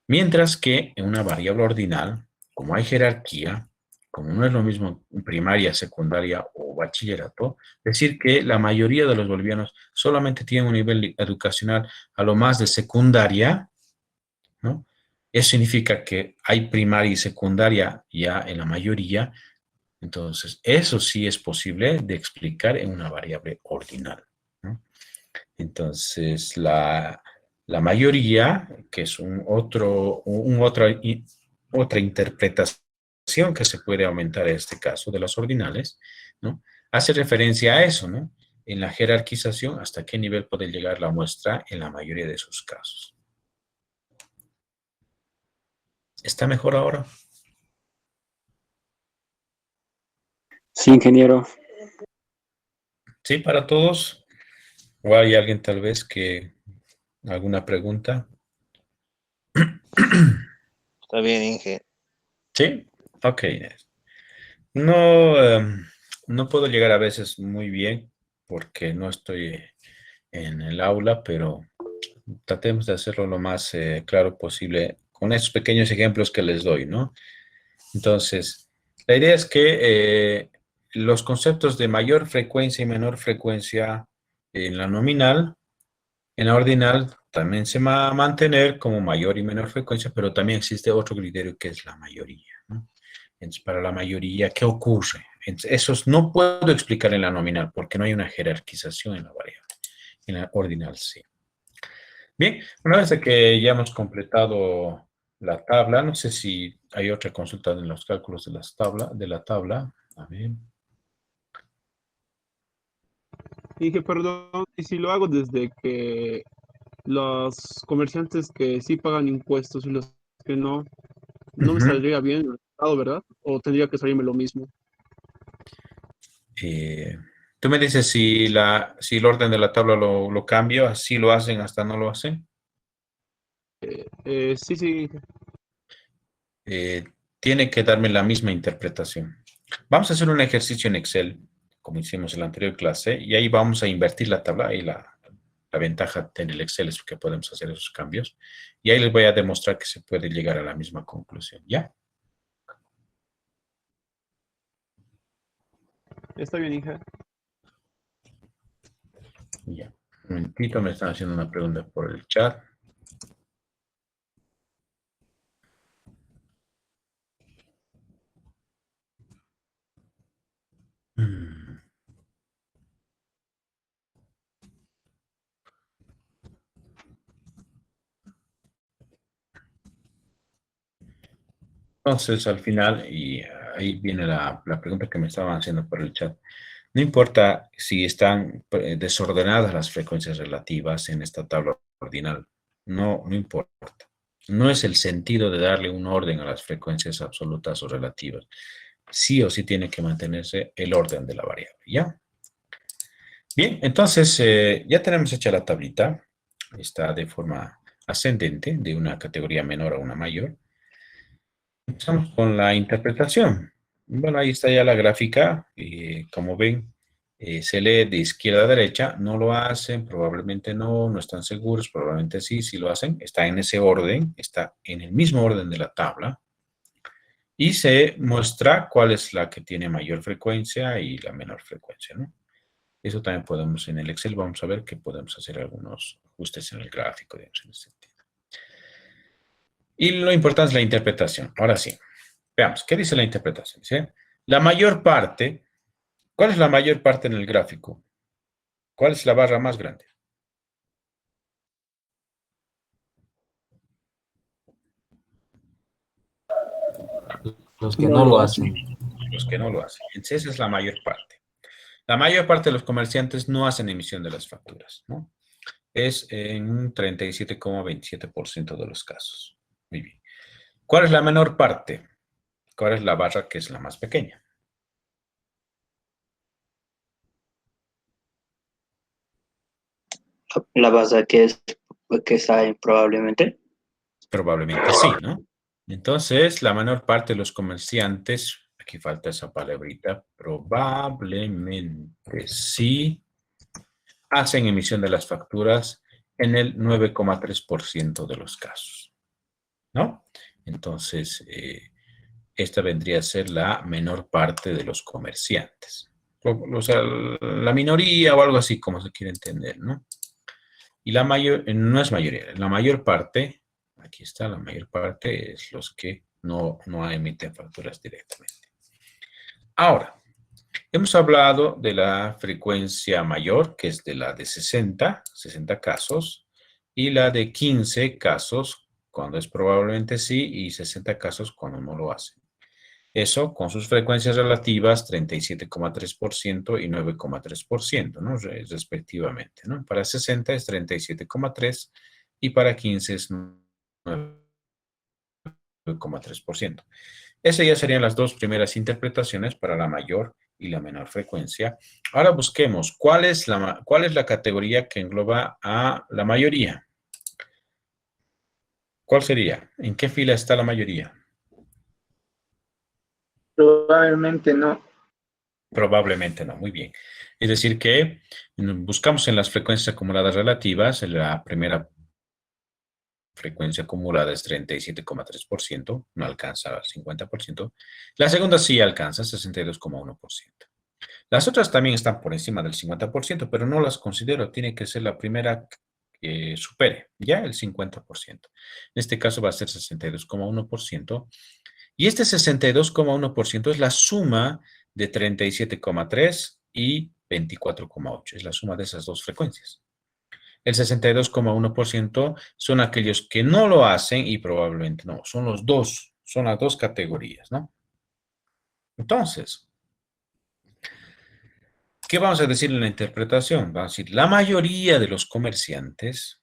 mientras que en una variable ordinal, como hay jerarquía, como no es lo mismo primaria, secundaria o bachillerato, decir que la mayoría de los bolivianos solamente tienen un nivel educacional a lo más de secundaria, ¿no? Eso significa que hay primaria y secundaria ya en la mayoría, entonces eso sí es posible de explicar en una variable ordinal, ¿no? Entonces, la mayoría, que es otra interpretación que se puede aumentar en este caso de las ordinales, ¿no? Hace referencia a eso, ¿no? En la jerarquización, hasta qué nivel puede llegar la muestra en la mayoría de sus casos. ¿Está mejor ahora? Sí, ingeniero. ¿Sí, para todos? ¿O hay alguien tal vez que alguna pregunta? Está bien, Inge. Sí, ok. No, no puedo llegar a veces muy bien porque no estoy en el aula, pero tratemos de hacerlo lo más claro posible con estos pequeños ejemplos que les doy, ¿no? Entonces, la idea es que los conceptos de mayor frecuencia y menor frecuencia en la nominal, en la ordinal, también se va a mantener como mayor y menor frecuencia, pero también existe otro criterio que es la mayoría, ¿no? Entonces, para la mayoría, ¿qué ocurre? Entonces, esos no puedo explicar en la nominal porque no hay una jerarquización en la variable. En la ordinal, sí. Bien, una vez que ya hemos completado la tabla, no sé si hay otra consulta en los cálculos de la tabla. A ver. Inge, perdón, y si lo hago desde que los comerciantes que sí pagan impuestos y los que no, no me Ujú. saldría bien el resultado, ¿verdad? O tendría que salirme lo mismo. Tú me dices si el orden de la tabla lo cambio, así lo hacen, hasta no lo hacen. Sí, sí, Inge. eh, Tiene que darme la misma interpretación. Vamos a hacer un ejercicio en Excel, como hicimos en la anterior clase, y ahí vamos a invertir la tabla y la ventaja en el Excel es que podemos hacer esos cambios. Y ahí les voy a demostrar que se puede llegar a la misma conclusión, ¿ya? Está bien, Inge. Ya. Un momentito, me están haciendo una pregunta por el chat. Mm. Entonces, al final, y ahí viene la pregunta que me estaban haciendo por el chat. No importa si están desordenadas las frecuencias relativas en esta tabla ordinal. No, no importa. No es el sentido de darle un orden a las frecuencias absolutas o relativas. Sí o sí tiene que mantenerse el orden de la variable, ¿ya? Bien, entonces ya tenemos hecha la tablita. Está de forma ascendente, de una categoría menor a una mayor. Empezamos con la interpretación. Bueno, ahí está ya la gráfica. Como ven, se lee de izquierda a derecha. No lo hacen, probablemente no están seguros, probablemente sí, sí lo hacen. Está en ese orden, está en el mismo orden de la tabla. Y se muestra cuál es la que tiene mayor frecuencia y la menor frecuencia, ¿no? Eso también podemos en el Excel, vamos a ver que podemos hacer algunos ajustes en el gráfico, digamos, en ese sentido. Y lo importante es la interpretación. Ahora sí, veamos, ¿qué dice la interpretación? ¿Sí? La mayor parte, ¿cuál es la mayor parte en el gráfico? ¿Cuál es la barra más grande? Los que no lo hacen. Los que no lo hacen. Entonces, esa es la mayor parte. La mayor parte de los comerciantes no hacen emisión de las facturas, ¿no? Es en un 37,27% de los casos. Muy bien. ¿Cuál es la menor parte? ¿Cuál es la barra que es la más pequeña? La base que está en probablemente. Probablemente sí, ¿no? Entonces, la menor parte de los comerciantes, aquí falta esa palabrita, probablemente sí, hacen emisión de las facturas en el 9,3% de los casos, ¿no? Entonces, esta vendría a ser la menor parte de los comerciantes. O sea, la minoría o algo así, como se quiere entender, ¿no? Y la mayor, no es mayoría, la mayor parte, aquí está, la mayor parte es los que no emiten facturas directamente. Ahora, hemos hablado de la frecuencia mayor, que es de la de 60 casos, y la de 15 casos cuando es probablemente sí, y 60 casos cuando no lo hace. Eso con sus frecuencias relativas 37,3% y 9,3%, ¿no? Respectivamente, ¿no? Para 60 es 37,3% y para 15 es 9,3%. Esas ya serían las dos primeras interpretaciones para la mayor y la menor frecuencia. Ahora busquemos cuál es la categoría que engloba a la mayoría. ¿Cuál sería? ¿En qué fila está la mayoría? Probablemente no. Probablemente no, muy bien. Es decir que buscamos en las frecuencias acumuladas relativas, la primera frecuencia acumulada es 37,3%, no alcanza al 50%. La segunda sí alcanza 62,1%. Las otras también están por encima del 50%, pero no las considero. Tiene que ser la primera que supere ya el 50%. En este caso va a ser 62,1%. Y este 62,1% es la suma de 37,3 y 24,8. Es la suma de esas dos frecuencias. El 62,1% son aquellos que no lo hacen y probablemente no. Son los dos, son las dos categorías, ¿no? Entonces, ¿qué vamos a decir en la interpretación? Vamos a decir, la mayoría de los comerciantes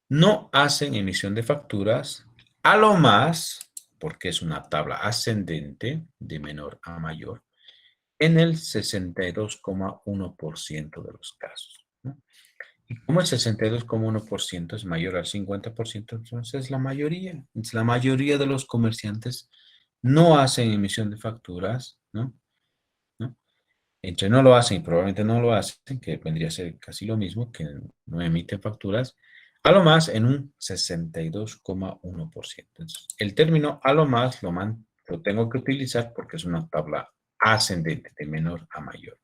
no hacen emisión de facturas, a lo más, porque es una tabla ascendente de menor a mayor, en el 62,1% de los casos, ¿no? Y como el 62,1% es mayor al 50%, entonces la mayoría de los comerciantes no hacen emisión de facturas, ¿no? Entre no lo hacen y probablemente no lo hacen, que vendría a ser casi lo mismo, que no emiten facturas, a lo más en un 62,1%. Entonces, el término a lo más lo tengo que utilizar porque es una tabla ascendente, de menor a mayor.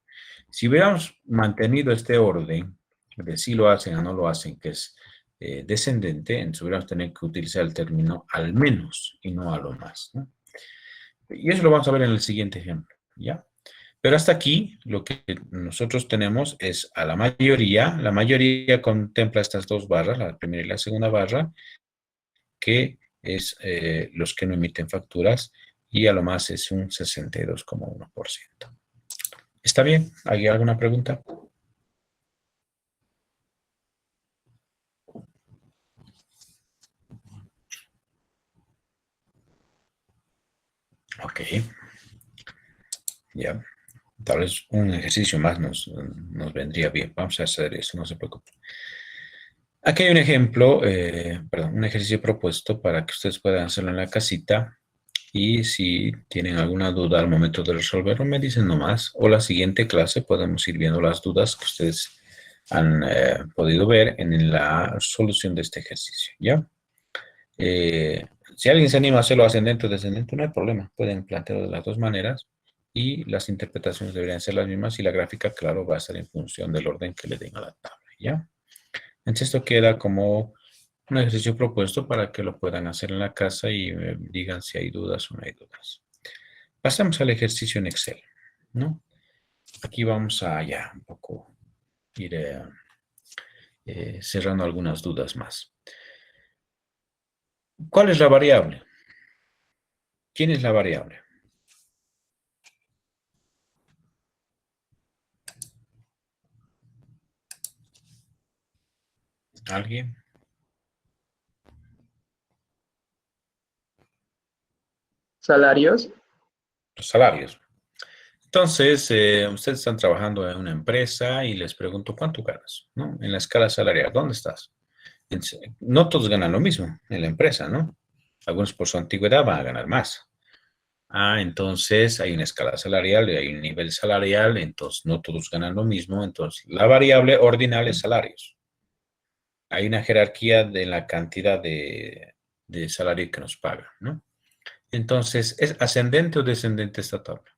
Si hubiéramos mantenido este orden de si lo hacen o no lo hacen, que es descendente, entonces hubiéramos tenido que utilizar el término al menos y no a lo más, ¿no? Y eso lo vamos a ver en el siguiente ejemplo, ¿ya? Pero hasta aquí lo que nosotros tenemos es a la mayoría contempla estas dos barras, la primera y la segunda barra, que es los que no emiten facturas, y a lo más es un 62,1%. ¿Está bien? ¿Hay alguna pregunta? Ok, ya. Tal vez un ejercicio más nos vendría bien. Vamos a hacer eso, no se preocupe. Aquí hay un ejemplo, perdón, un ejercicio propuesto para que ustedes puedan hacerlo en la casita. Y si tienen alguna duda al momento de resolverlo, me dicen nomás. O la siguiente clase podemos ir viendo las dudas que ustedes han podido ver en la solución de este ejercicio, ¿ya? Si alguien se anima a hacerlo ascendente o descendente, no hay problema. Pueden plantearlo de las dos maneras y las interpretaciones deberían ser las mismas y la gráfica, claro, va a estar en función del orden que le den a la tabla, ¿ya? Entonces esto queda como un ejercicio propuesto para que lo puedan hacer en la casa y me digan si hay dudas o no hay dudas. Pasamos al ejercicio en Excel, ¿no? Aquí vamos a ya un poco ir cerrando algunas dudas más. ¿Cuál es la variable? ¿Quién es la variable? ¿Alguien? Salarios. Los salarios. Entonces, ustedes están trabajando en una empresa y les pregunto, ¿cuánto ganas? ¿No? En la escala salarial, ¿dónde estás? No todos ganan lo mismo en la empresa, ¿no? Algunos por su antigüedad van a ganar más. Entonces hay una escala salarial y hay un nivel salarial, entonces no todos ganan lo mismo. Entonces, la variable ordinal es salarios. Hay una jerarquía de la cantidad de salario que nos pagan, ¿no? Entonces, ¿es ascendente o descendente esta tabla?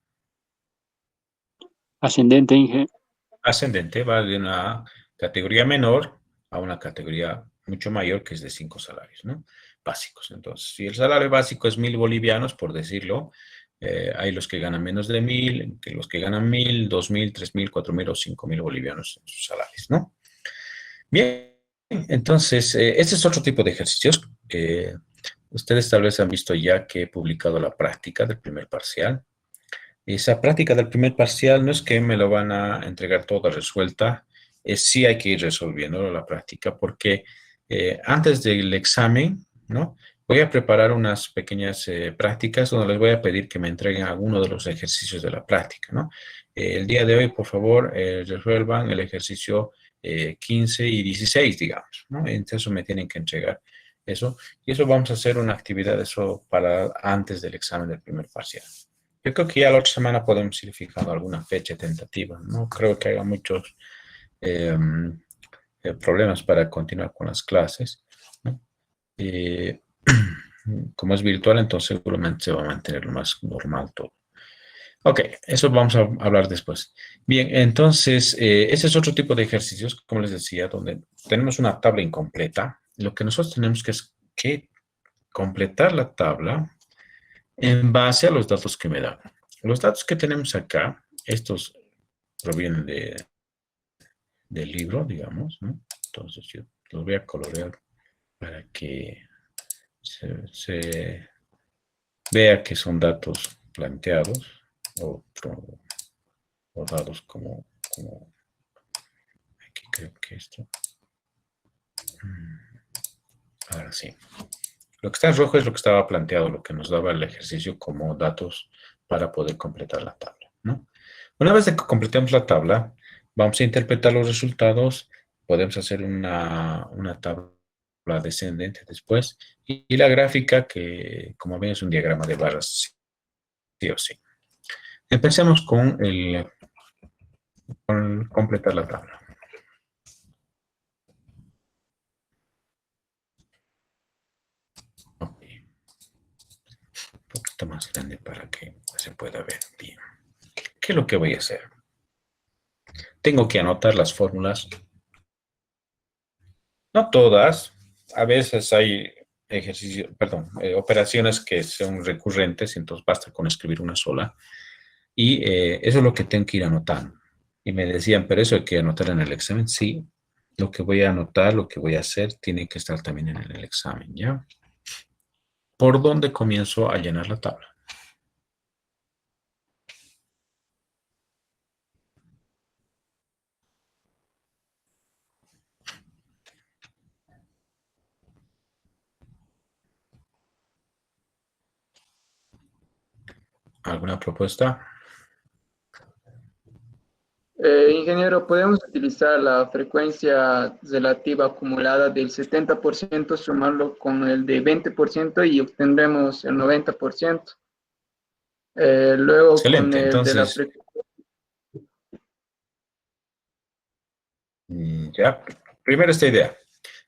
Ascendente, Inge. Ascendente va de una categoría menor a una categoría mucho mayor que es de 5 salarios, ¿no? Básicos. Entonces, si el salario básico es 1.000 bolivianos, por decirlo, hay los que ganan menos de 1.000, que los que ganan 1.000, 2.000, 3.000, 4.000 o 5.000 bolivianos en sus salarios, ¿no? Bien, entonces, este es otro tipo de ejercicios que ustedes tal vez han visto ya que he publicado la práctica del primer parcial. Esa práctica del primer parcial no es que me lo van a entregar toda resuelta, sí hay que ir resolviendo la práctica porque antes del examen, ¿no? Voy a preparar unas pequeñas prácticas donde les voy a pedir que me entreguen alguno de los ejercicios de la práctica, ¿no? El día de hoy, por favor, resuelvan el ejercicio 15 y 16, digamos, ¿no? Entonces eso me tienen que entregar eso. Y eso vamos a hacer una actividad eso para antes del examen del primer parcial. Yo creo que ya la otra semana podemos ir fijando alguna fecha tentativa. No creo que haya muchos problemas para continuar con las clases, ¿no? Eh, como es virtual, entonces seguramente se va a mantener lo más normal todo. Ok, eso vamos a hablar después. Bien, entonces, ese es otro tipo de ejercicios, como les decía, donde tenemos una tabla incompleta. Lo que nosotros tenemos que es que completar la tabla en base a los datos que me dan. Los datos que tenemos acá, estos provienen del libro, digamos, ¿no? Entonces yo los voy a colorear para que se vea que son datos planteados o dados como aquí creo que esto. Ahora sí. Lo que está en rojo es lo que estaba planteado, lo que nos daba el ejercicio como datos para poder completar la tabla, ¿no? Una vez que completemos la tabla, vamos a interpretar los resultados, podemos hacer una tabla descendente después y la gráfica que, como ven, es un diagrama de barras, sí o sí. Empecemos con completar la tabla. Okay. Un poquito más grande para que se pueda ver bien. ¿Qué es lo que voy a hacer? Tengo que anotar las fórmulas. No todas. A veces hay ejercicios, perdón, operaciones que son recurrentes, entonces basta con escribir una sola. Y eso es lo que tengo que ir anotando. Y me decían, pero eso hay que anotar en el examen. Sí, lo que voy a anotar, lo que voy a hacer, tiene que estar también en el examen, ¿ya? ¿Por dónde comienzo a llenar la tabla? ¿Alguna propuesta? Ingeniero, podemos utilizar la frecuencia relativa acumulada del 70%, sumarlo con el de 20% y obtendremos el 90%. Luego con Excelente. el de la Entonces, frecuencia. ya. Primero esta idea.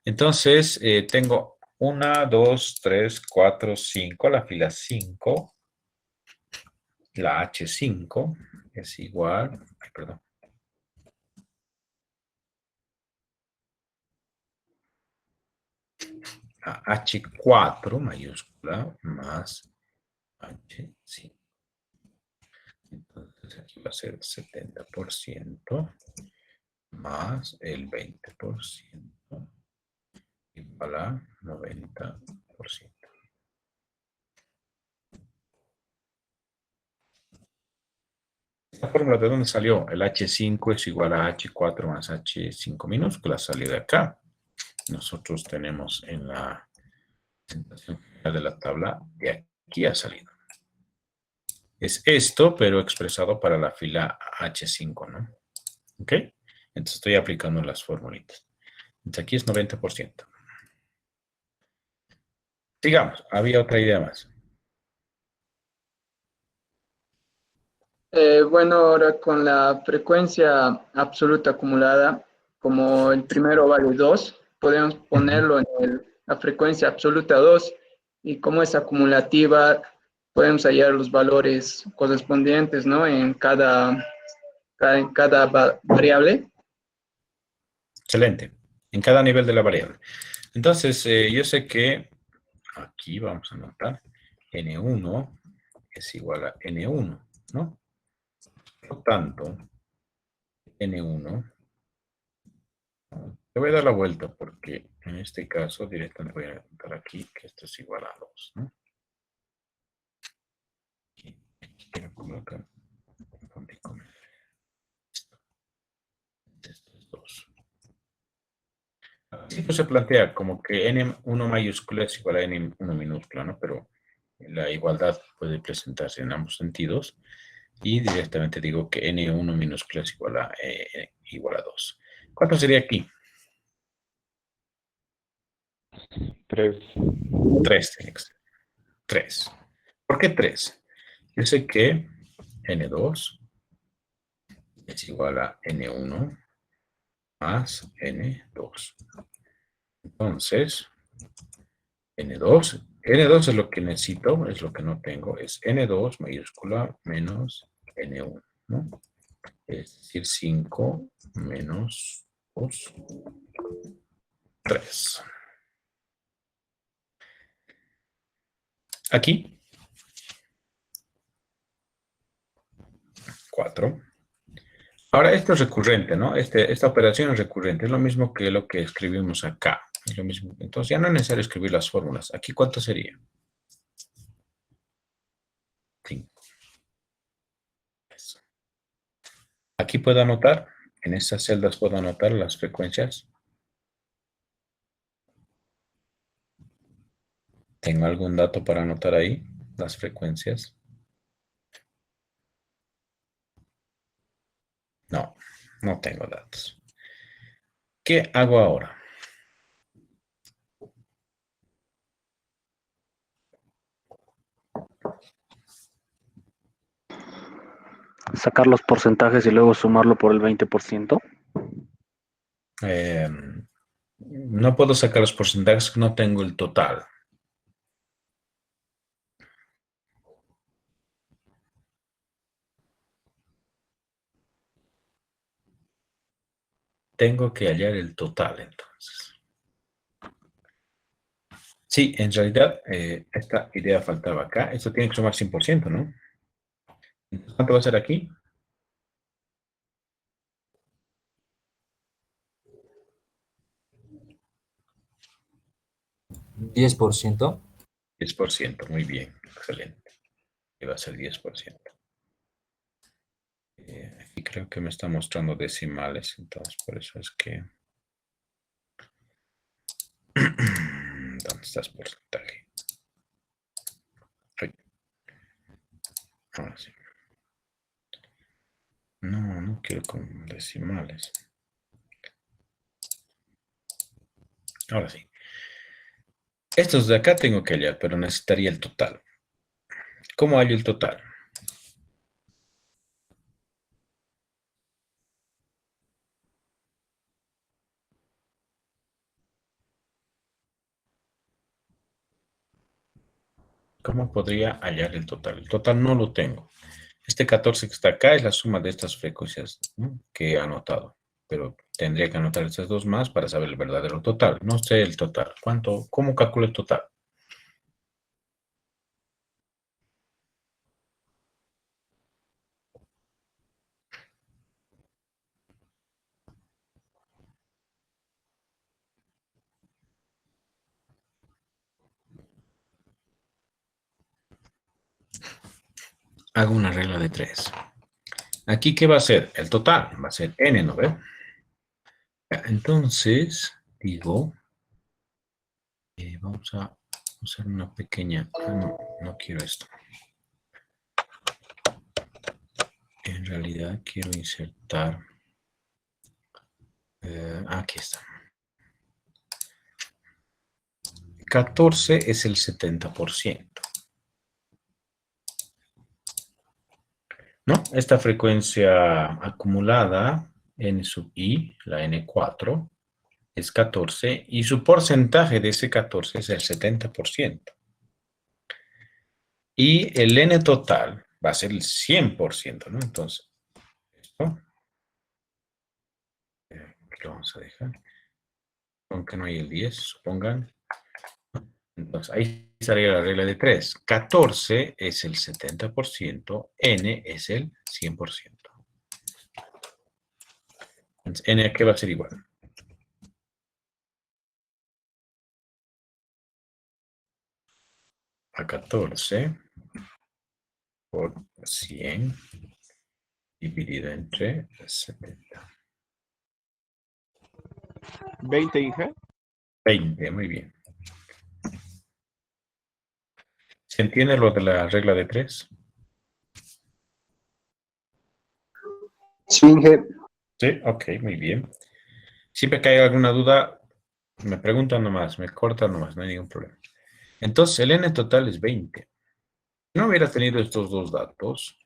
Entonces, tengo 1, 2, 3, 4, 5. La fila 5. La H5 es igual. Ay, perdón. A H4 mayúscula más H5. Entonces aquí va a ser el 70% más el 20% igual a 90%. ¿La fórmula de dónde salió? El H5 es igual a H4 más H5 minúscula, salió de acá. Nosotros tenemos en la presentación general de la tabla, de aquí ha salido. Es esto, pero expresado para la fila H5, ¿no? ¿Ok? Entonces estoy aplicando las formulitas. Entonces aquí es 90%. Sigamos, había otra idea más. Bueno, ahora con la frecuencia absoluta acumulada, como el primero vale 2, podemos ponerlo en la frecuencia absoluta 2 y como es acumulativa, podemos hallar los valores correspondientes, ¿no? En cada variable. Excelente. En cada nivel de la variable. Entonces, yo sé que aquí vamos a anotar N1 es igual a N1, ¿no? Por lo tanto, N1, le voy a dar la vuelta porque en este caso directamente voy a anotar aquí que esto es igual a 2, ¿no? Aquí quiero colocar un puntico. Esto es 2. Así pues se plantea como que N1 mayúscula es igual a N1 minúscula, ¿no? Pero la igualdad puede presentarse en ambos sentidos y directamente digo que N1 minúscula es igual a 2. ¿Cuánto sería aquí? 3. 3 tiene que ser. 3. ¿Por qué 3? Yo sé que N2 es igual a N1 más N2. Entonces, N2 es lo que necesito, es lo que no tengo, es N2 mayúscula menos N1, ¿no? Es decir, 5 menos 2, 3. Aquí, 4. Ahora, esto es recurrente, ¿no? Esta operación es recurrente, es lo mismo que lo que escribimos acá. Es lo mismo. Entonces, ya no es necesario escribir las fórmulas. ¿Aquí cuánto sería? 5. Aquí puedo anotar, en estas celdas puedo anotar las frecuencias. ¿Tengo algún dato para anotar ahí? Las frecuencias. No, no tengo datos. ¿Qué hago ahora? Sacar los porcentajes y luego sumarlo por el 20%. No puedo sacar los porcentajes, no tengo el total. Tengo que hallar el total, entonces. Sí, en realidad, esta idea faltaba acá. Esto tiene que sumar 100%, ¿no? Entonces, ¿cuánto va a ser aquí? 10%. 10%, muy bien, excelente. Y va a ser 10%. Aquí creo que me está mostrando decimales, entonces por eso es que... ¿Dónde estás porcentaje? Ahora No quiero con decimales. Ahora sí. Estos de acá tengo que hallar, pero necesitaría el total. ¿Cómo hallo el total? ¿Cómo podría hallar el total? El total no lo tengo. Este 14 que está acá es la suma de estas frecuencias, ¿no?, que he anotado. Pero tendría que anotar estas dos más para saber el verdadero total. No sé el total. ¿Cómo calculo el total? Hago una regla de 3. Aquí, ¿qué va a ser? El total va a ser n, ¿no ve? Entonces, digo, vamos a hacer una pequeña... no quiero esto. En realidad quiero insertar... aquí está. 14 es el 70%. ¿No? Esta frecuencia acumulada, n sub i, la n4, es 14, y su porcentaje de ese 14 es el 70%. Y el n total va a ser el 100%, ¿no? Entonces, esto, aquí lo vamos a dejar, aunque no hay el 10, supongan. Entonces, ahí estaría la regla de 3. 14 es el 70%, n es el 100%. Entonces, n a qué va a ser igual. A 14 por 100 dividido entre 70. 20, Inge. 20, muy bien. ¿Se entiende lo de la regla de 3? Sí, Inge. Sí, ok, muy bien. Siempre que hay alguna duda, me preguntan nomás, me cortan nomás, no hay ningún problema. Entonces, el n total es 20. Si no hubiera tenido estos dos datos,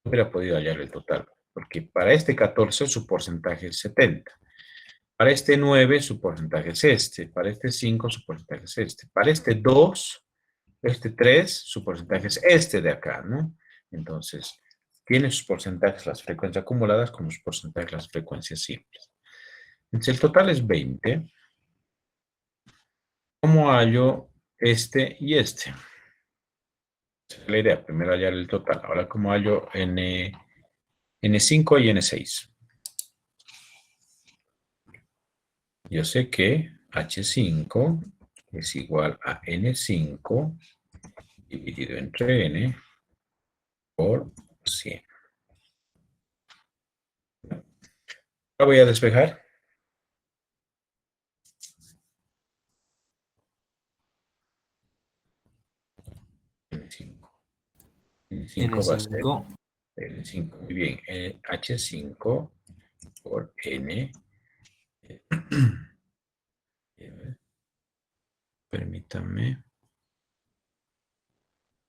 no hubiera podido hallar el total, porque para este 14 su porcentaje es 70. Para este 9 su porcentaje es este. Para este 5 su porcentaje es este. Para este 2, este 3, su porcentaje es este de acá, ¿no? Entonces, tiene sus porcentajes las frecuencias acumuladas como sus porcentajes las frecuencias simples. Entonces, el total es 20. ¿Cómo hallo este y este? Esa es la idea. Primero hallar el total. Ahora, ¿cómo hallo N5 y N6? Yo sé que H5 es igual a N5 dividido entre N por 100. Ahora voy a despejar. N5. N5 va a ser N5. N5. Muy bien. H5 por N. Permítame.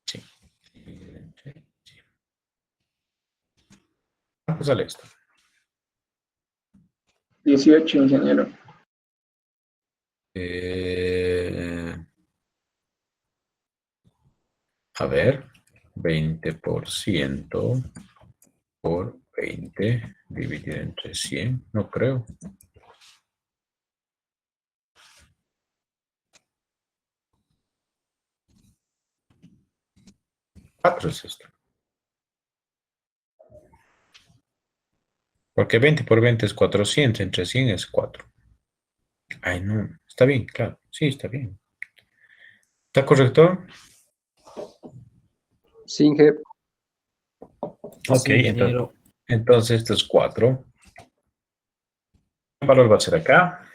Sí. Dividido entre 100. ¿Cuánto sale esto? 18, ingeniero. A ver, 20% por 20 dividido entre 100, no creo. ¿4 es esto? Porque 20 por 20 es 400, entre 100 es 4. Ay, no, está bien, claro, sí, está bien. ¿Está correcto? Sí, Inge. Ok, Sí, ingeniero. entonces esto es 4. ¿Qué valor va a ser acá?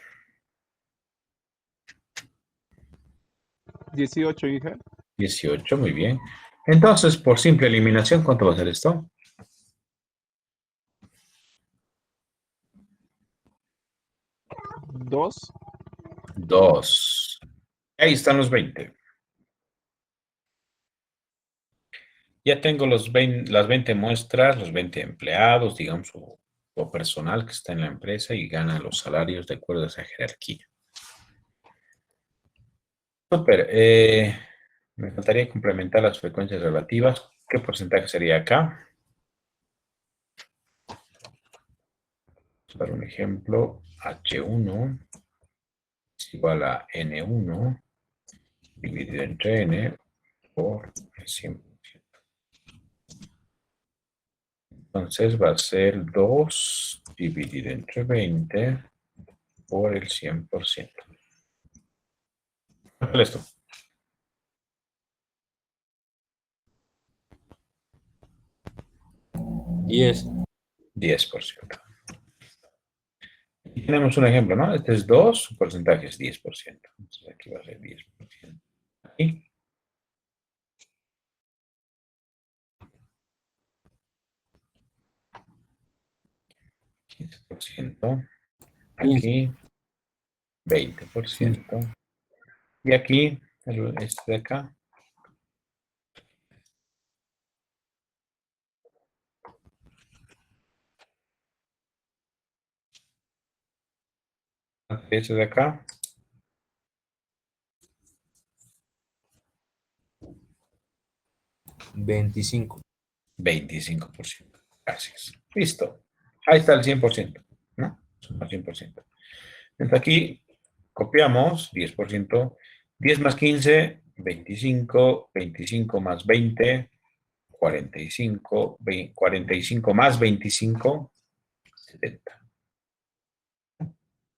18, Inge. 18, muy bien. Entonces, por simple eliminación, ¿cuánto va a ser esto? 2. 2. Ahí están los 20. Ya tengo las 20 muestras, los 20 empleados, digamos, o personal que está en la empresa y gana los salarios de acuerdo a esa jerarquía. Súper. Me faltaría complementar las frecuencias relativas. ¿Qué porcentaje sería acá? Para un ejemplo, H1 es igual a N1 dividido entre N por el 100%. Entonces va a ser 2 dividido entre 20 por el 100%. ¿Cuál es esto? 10. 10%. Y tenemos un ejemplo, ¿no? Este es 2, su porcentaje es 10%. Entonces aquí va a ser 10%. Aquí. %. Aquí 20%. Y aquí, este de acá, este de acá, 25. 25%. Gracias. Listo. Ahí está el 100%, ¿no? Suma 100%. Entonces aquí copiamos 10%. 10 más 15, 25. 25 más 20, 45. 45 más 25, 70.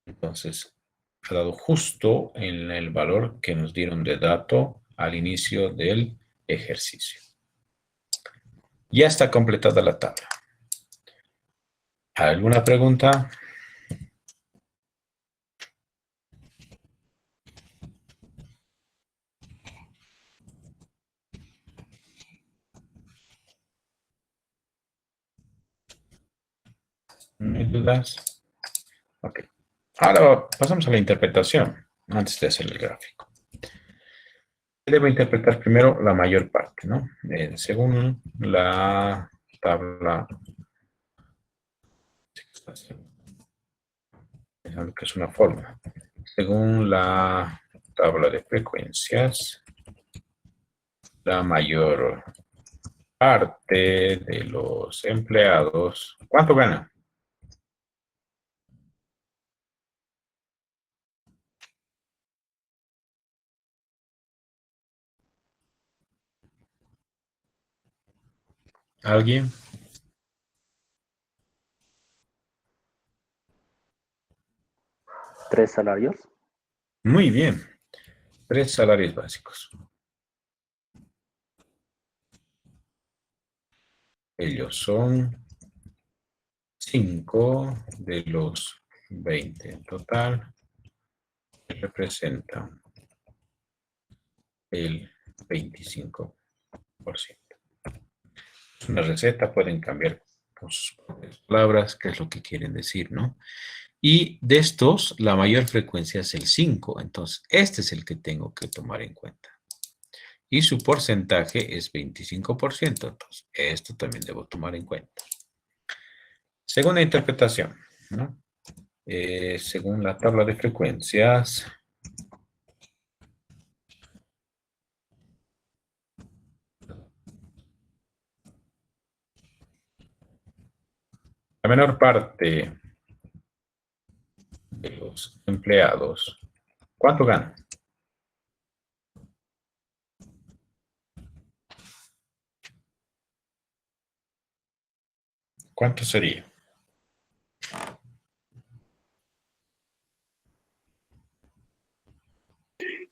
Entonces, ha dado justo en el valor que nos dieron de dato al inicio del ejercicio. Ya está completada la tabla. ¿Alguna pregunta? ¿No hay dudas? Ok. Ahora pasamos a la interpretación, antes de hacer el gráfico. Debo interpretar primero la mayor parte, ¿no? Según la tabla, que es una fórmula. Según la tabla de frecuencias, la mayor parte de los empleados, ¿cuánto gana? ¿Alguien? ¿3 salarios? Muy bien. 3 salarios básicos. Ellos son 5 de los 20 en total. Representan el 25%. Es una receta, pueden cambiar con sus propias palabras qué es lo que quieren decir, ¿no? Y de estos, la mayor frecuencia es el 5. Entonces, este es el que tengo que tomar en cuenta. Y su porcentaje es 25%. Entonces, esto también debo tomar en cuenta. Segunda interpretación, ¿no? Según la tabla de frecuencias, la menor parte de los empleados, ¿cuánto ganan? ¿Cuánto sería?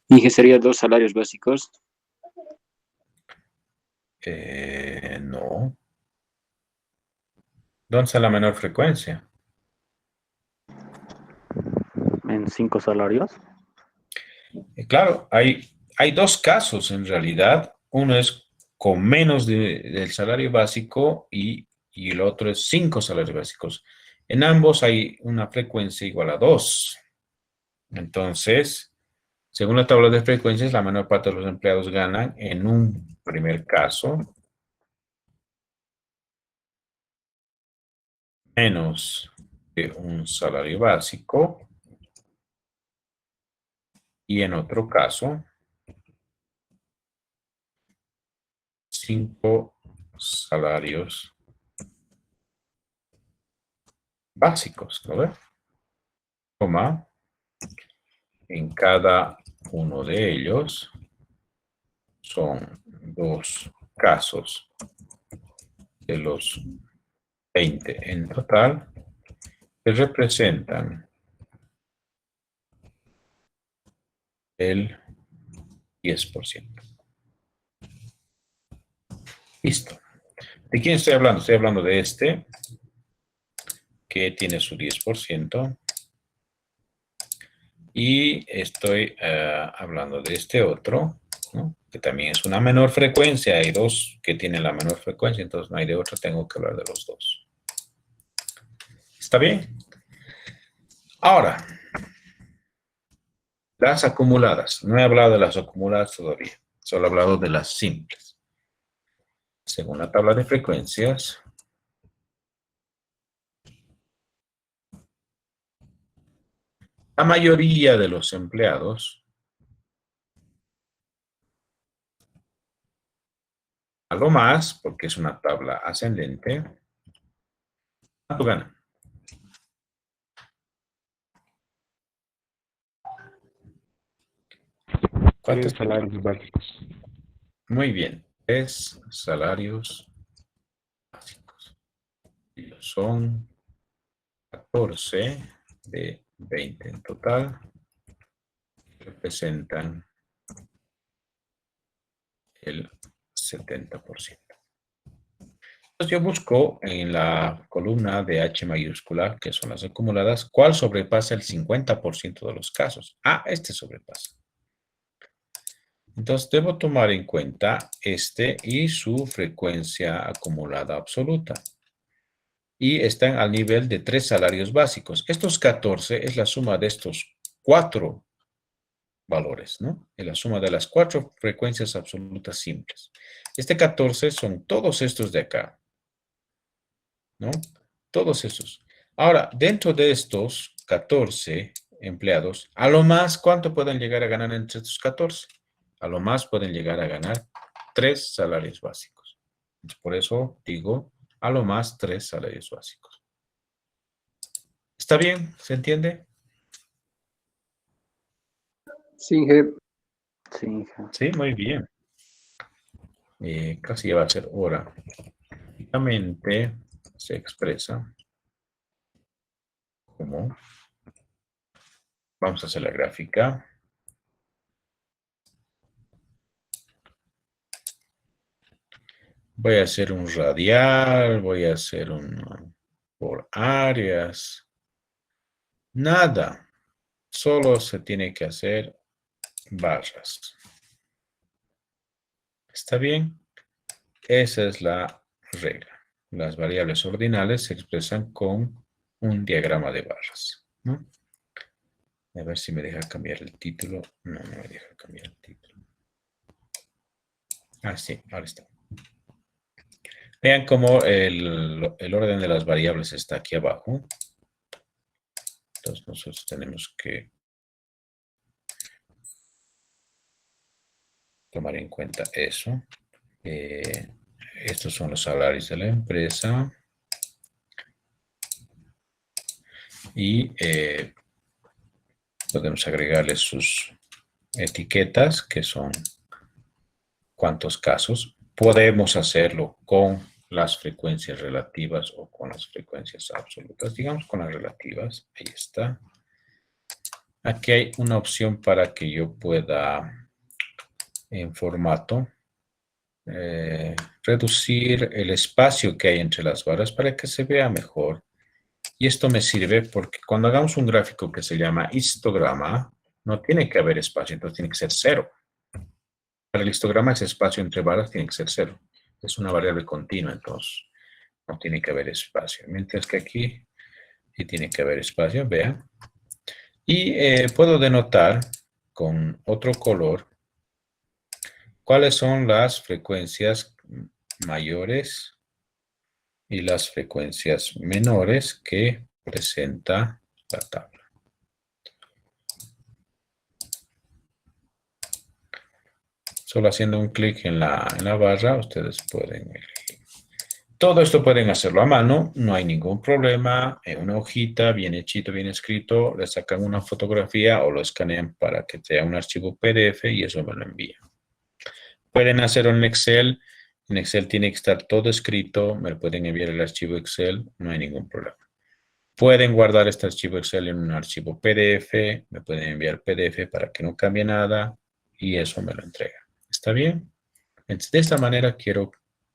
Y que serían 2 salarios básicos. No. ¿Dónde está la menor frecuencia? En 5 salarios. Claro, hay dos casos en realidad. Uno es con menos del salario básico y el otro es 5 salarios básicos. En ambos hay una frecuencia igual a 2. Entonces, según la tabla de frecuencias, la menor parte de los empleados ganan en un primer caso menos de un salario básico y en otro caso 5 salarios básicos, ¿no ve? Coma, en cada uno de ellos son 2 casos de los 20 en total que representan el 10%. Listo. ¿De quién estoy hablando? Estoy hablando de este, que tiene su 10%. Y estoy hablando de este otro, ¿no? Que también es una menor frecuencia. Hay 2 que tienen la menor frecuencia, entonces no hay de otro, tengo que hablar de los 2. ¿Está bien? Ahora, las acumuladas. No he hablado de las acumuladas todavía, solo he hablado de las simples. Según la tabla de frecuencias, la mayoría de los empleados a lo más, porque es una tabla ascendente, ¿cuánto ganan? ¿Cuántos salarios básicos? Muy bien, 3 salarios básicos. Y son 14 de 20 en total. Representan el 70%. Entonces yo busco en la columna de H mayúscula, que son las acumuladas, ¿cuál sobrepasa el 50% de los casos? Ah, este sobrepasa. Entonces debo tomar en cuenta este y su frecuencia acumulada absoluta. Y están al nivel de 3 salarios básicos. Estos 14 es la suma de estos 4 valores, ¿no? Es la suma de las 4 frecuencias absolutas simples. Este 14 son todos estos de acá, ¿no? Todos esos. Ahora, dentro de estos 14 empleados, a lo más, ¿cuánto pueden llegar a ganar entre estos 14? A lo más pueden llegar a ganar 3 salarios básicos. Por eso digo, a lo más 3 salarios básicos. ¿Está bien? ¿Se entiende? Sí, Inge. Sí, muy bien. Casi ya va a ser hora. Básicamente se expresa como, vamos a hacer la gráfica. Voy a hacer un radial, voy a hacer un por áreas. Nada. Solo se tiene que hacer barras. ¿Está bien? Esa es la regla. Las variables ordinales se expresan con un diagrama de barras, ¿no? A ver si me deja cambiar el título. No, no me deja cambiar el título. Ah, sí, ahora está. Vean cómo el orden de las variables está aquí abajo. Entonces nosotros tenemos que tomar en cuenta eso. Estos son los salarios de la empresa. Y podemos agregarle sus etiquetas, que son cuántos casos. Podemos hacerlo con las frecuencias relativas o con las frecuencias absolutas. Digamos con las relativas. Ahí está. Aquí hay una opción para que yo pueda, en formato, reducir el espacio que hay entre las barras para que se vea mejor. Y esto me sirve porque cuando hagamos un gráfico que se llama histograma, no tiene que haber espacio, entonces tiene que ser 0. Para el histograma ese espacio entre barras tiene que ser 0. Es una variable continua, entonces no tiene que haber espacio. Mientras que aquí sí tiene que haber espacio, vean. Y puedo denotar con otro color cuáles son las frecuencias mayores y las frecuencias menores que presenta la tabla. Solo haciendo un clic en la barra, ustedes pueden elegir. Todo esto pueden hacerlo a mano, no hay ningún problema. En una hojita, bien hechito, bien escrito, le sacan una fotografía o lo escanean para que sea un archivo PDF y eso me lo envían. Pueden hacerlo en Excel. En Excel tiene que estar todo escrito. Me pueden enviar el archivo Excel, no hay ningún problema. Pueden guardar este archivo Excel en un archivo PDF. Me pueden enviar PDF para que no cambie nada y eso me lo entrega. ¿Está bien? Entonces, de esta manera quiero,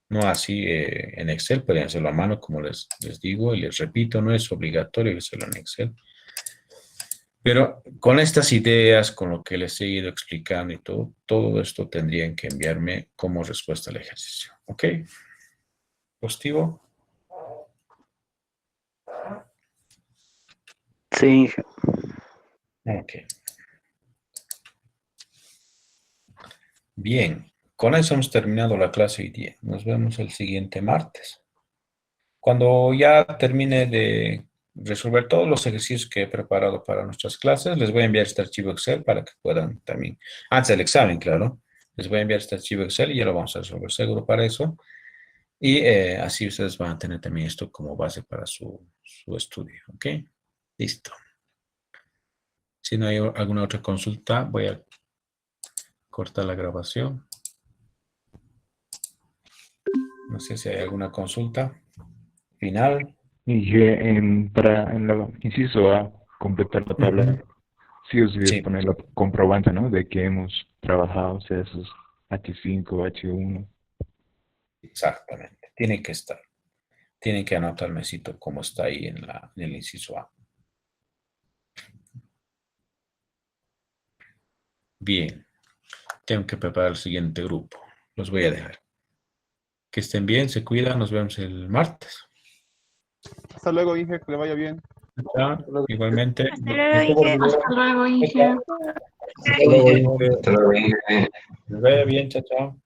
no así en Excel, pueden hacerlo a mano como les digo y les repito, no es obligatorio hacerlo en Excel. Pero con estas ideas, con lo que les he ido explicando y todo esto tendrían que enviarme como respuesta al ejercicio. ¿Ok? ¿Positivo? Sí, Inge. Ok. Bien, con eso hemos terminado la clase hoy día. Nos vemos el siguiente martes. Cuando ya termine de resolver todos los ejercicios que he preparado para nuestras clases, les voy a enviar este archivo Excel para que puedan también, antes del examen, claro, les voy a enviar este archivo Excel y ya lo vamos a resolver seguro para eso. Y así ustedes van a tener también esto como base para su estudio, ¿ok? Listo. Si no hay alguna otra consulta, voy a cortar la grabación. No sé si hay alguna consulta final. Y para en la inciso A, completar la tabla, sí o sí es Sí. poner la comprobante, ¿no? De que hemos trabajado, o sea, esos H5, H1. Exactamente. Tiene que estar. Tienen que anotar, Mesito, como está ahí en el inciso A. Bien. Tengo que preparar el siguiente grupo. Los voy a dejar. Que estén bien, se cuidan. Nos vemos el martes. Hasta luego, Inge, que le vaya bien. Ya, igualmente. Hasta luego, Inge. Hasta luego, Inge. Que les vaya bien, chao, chao.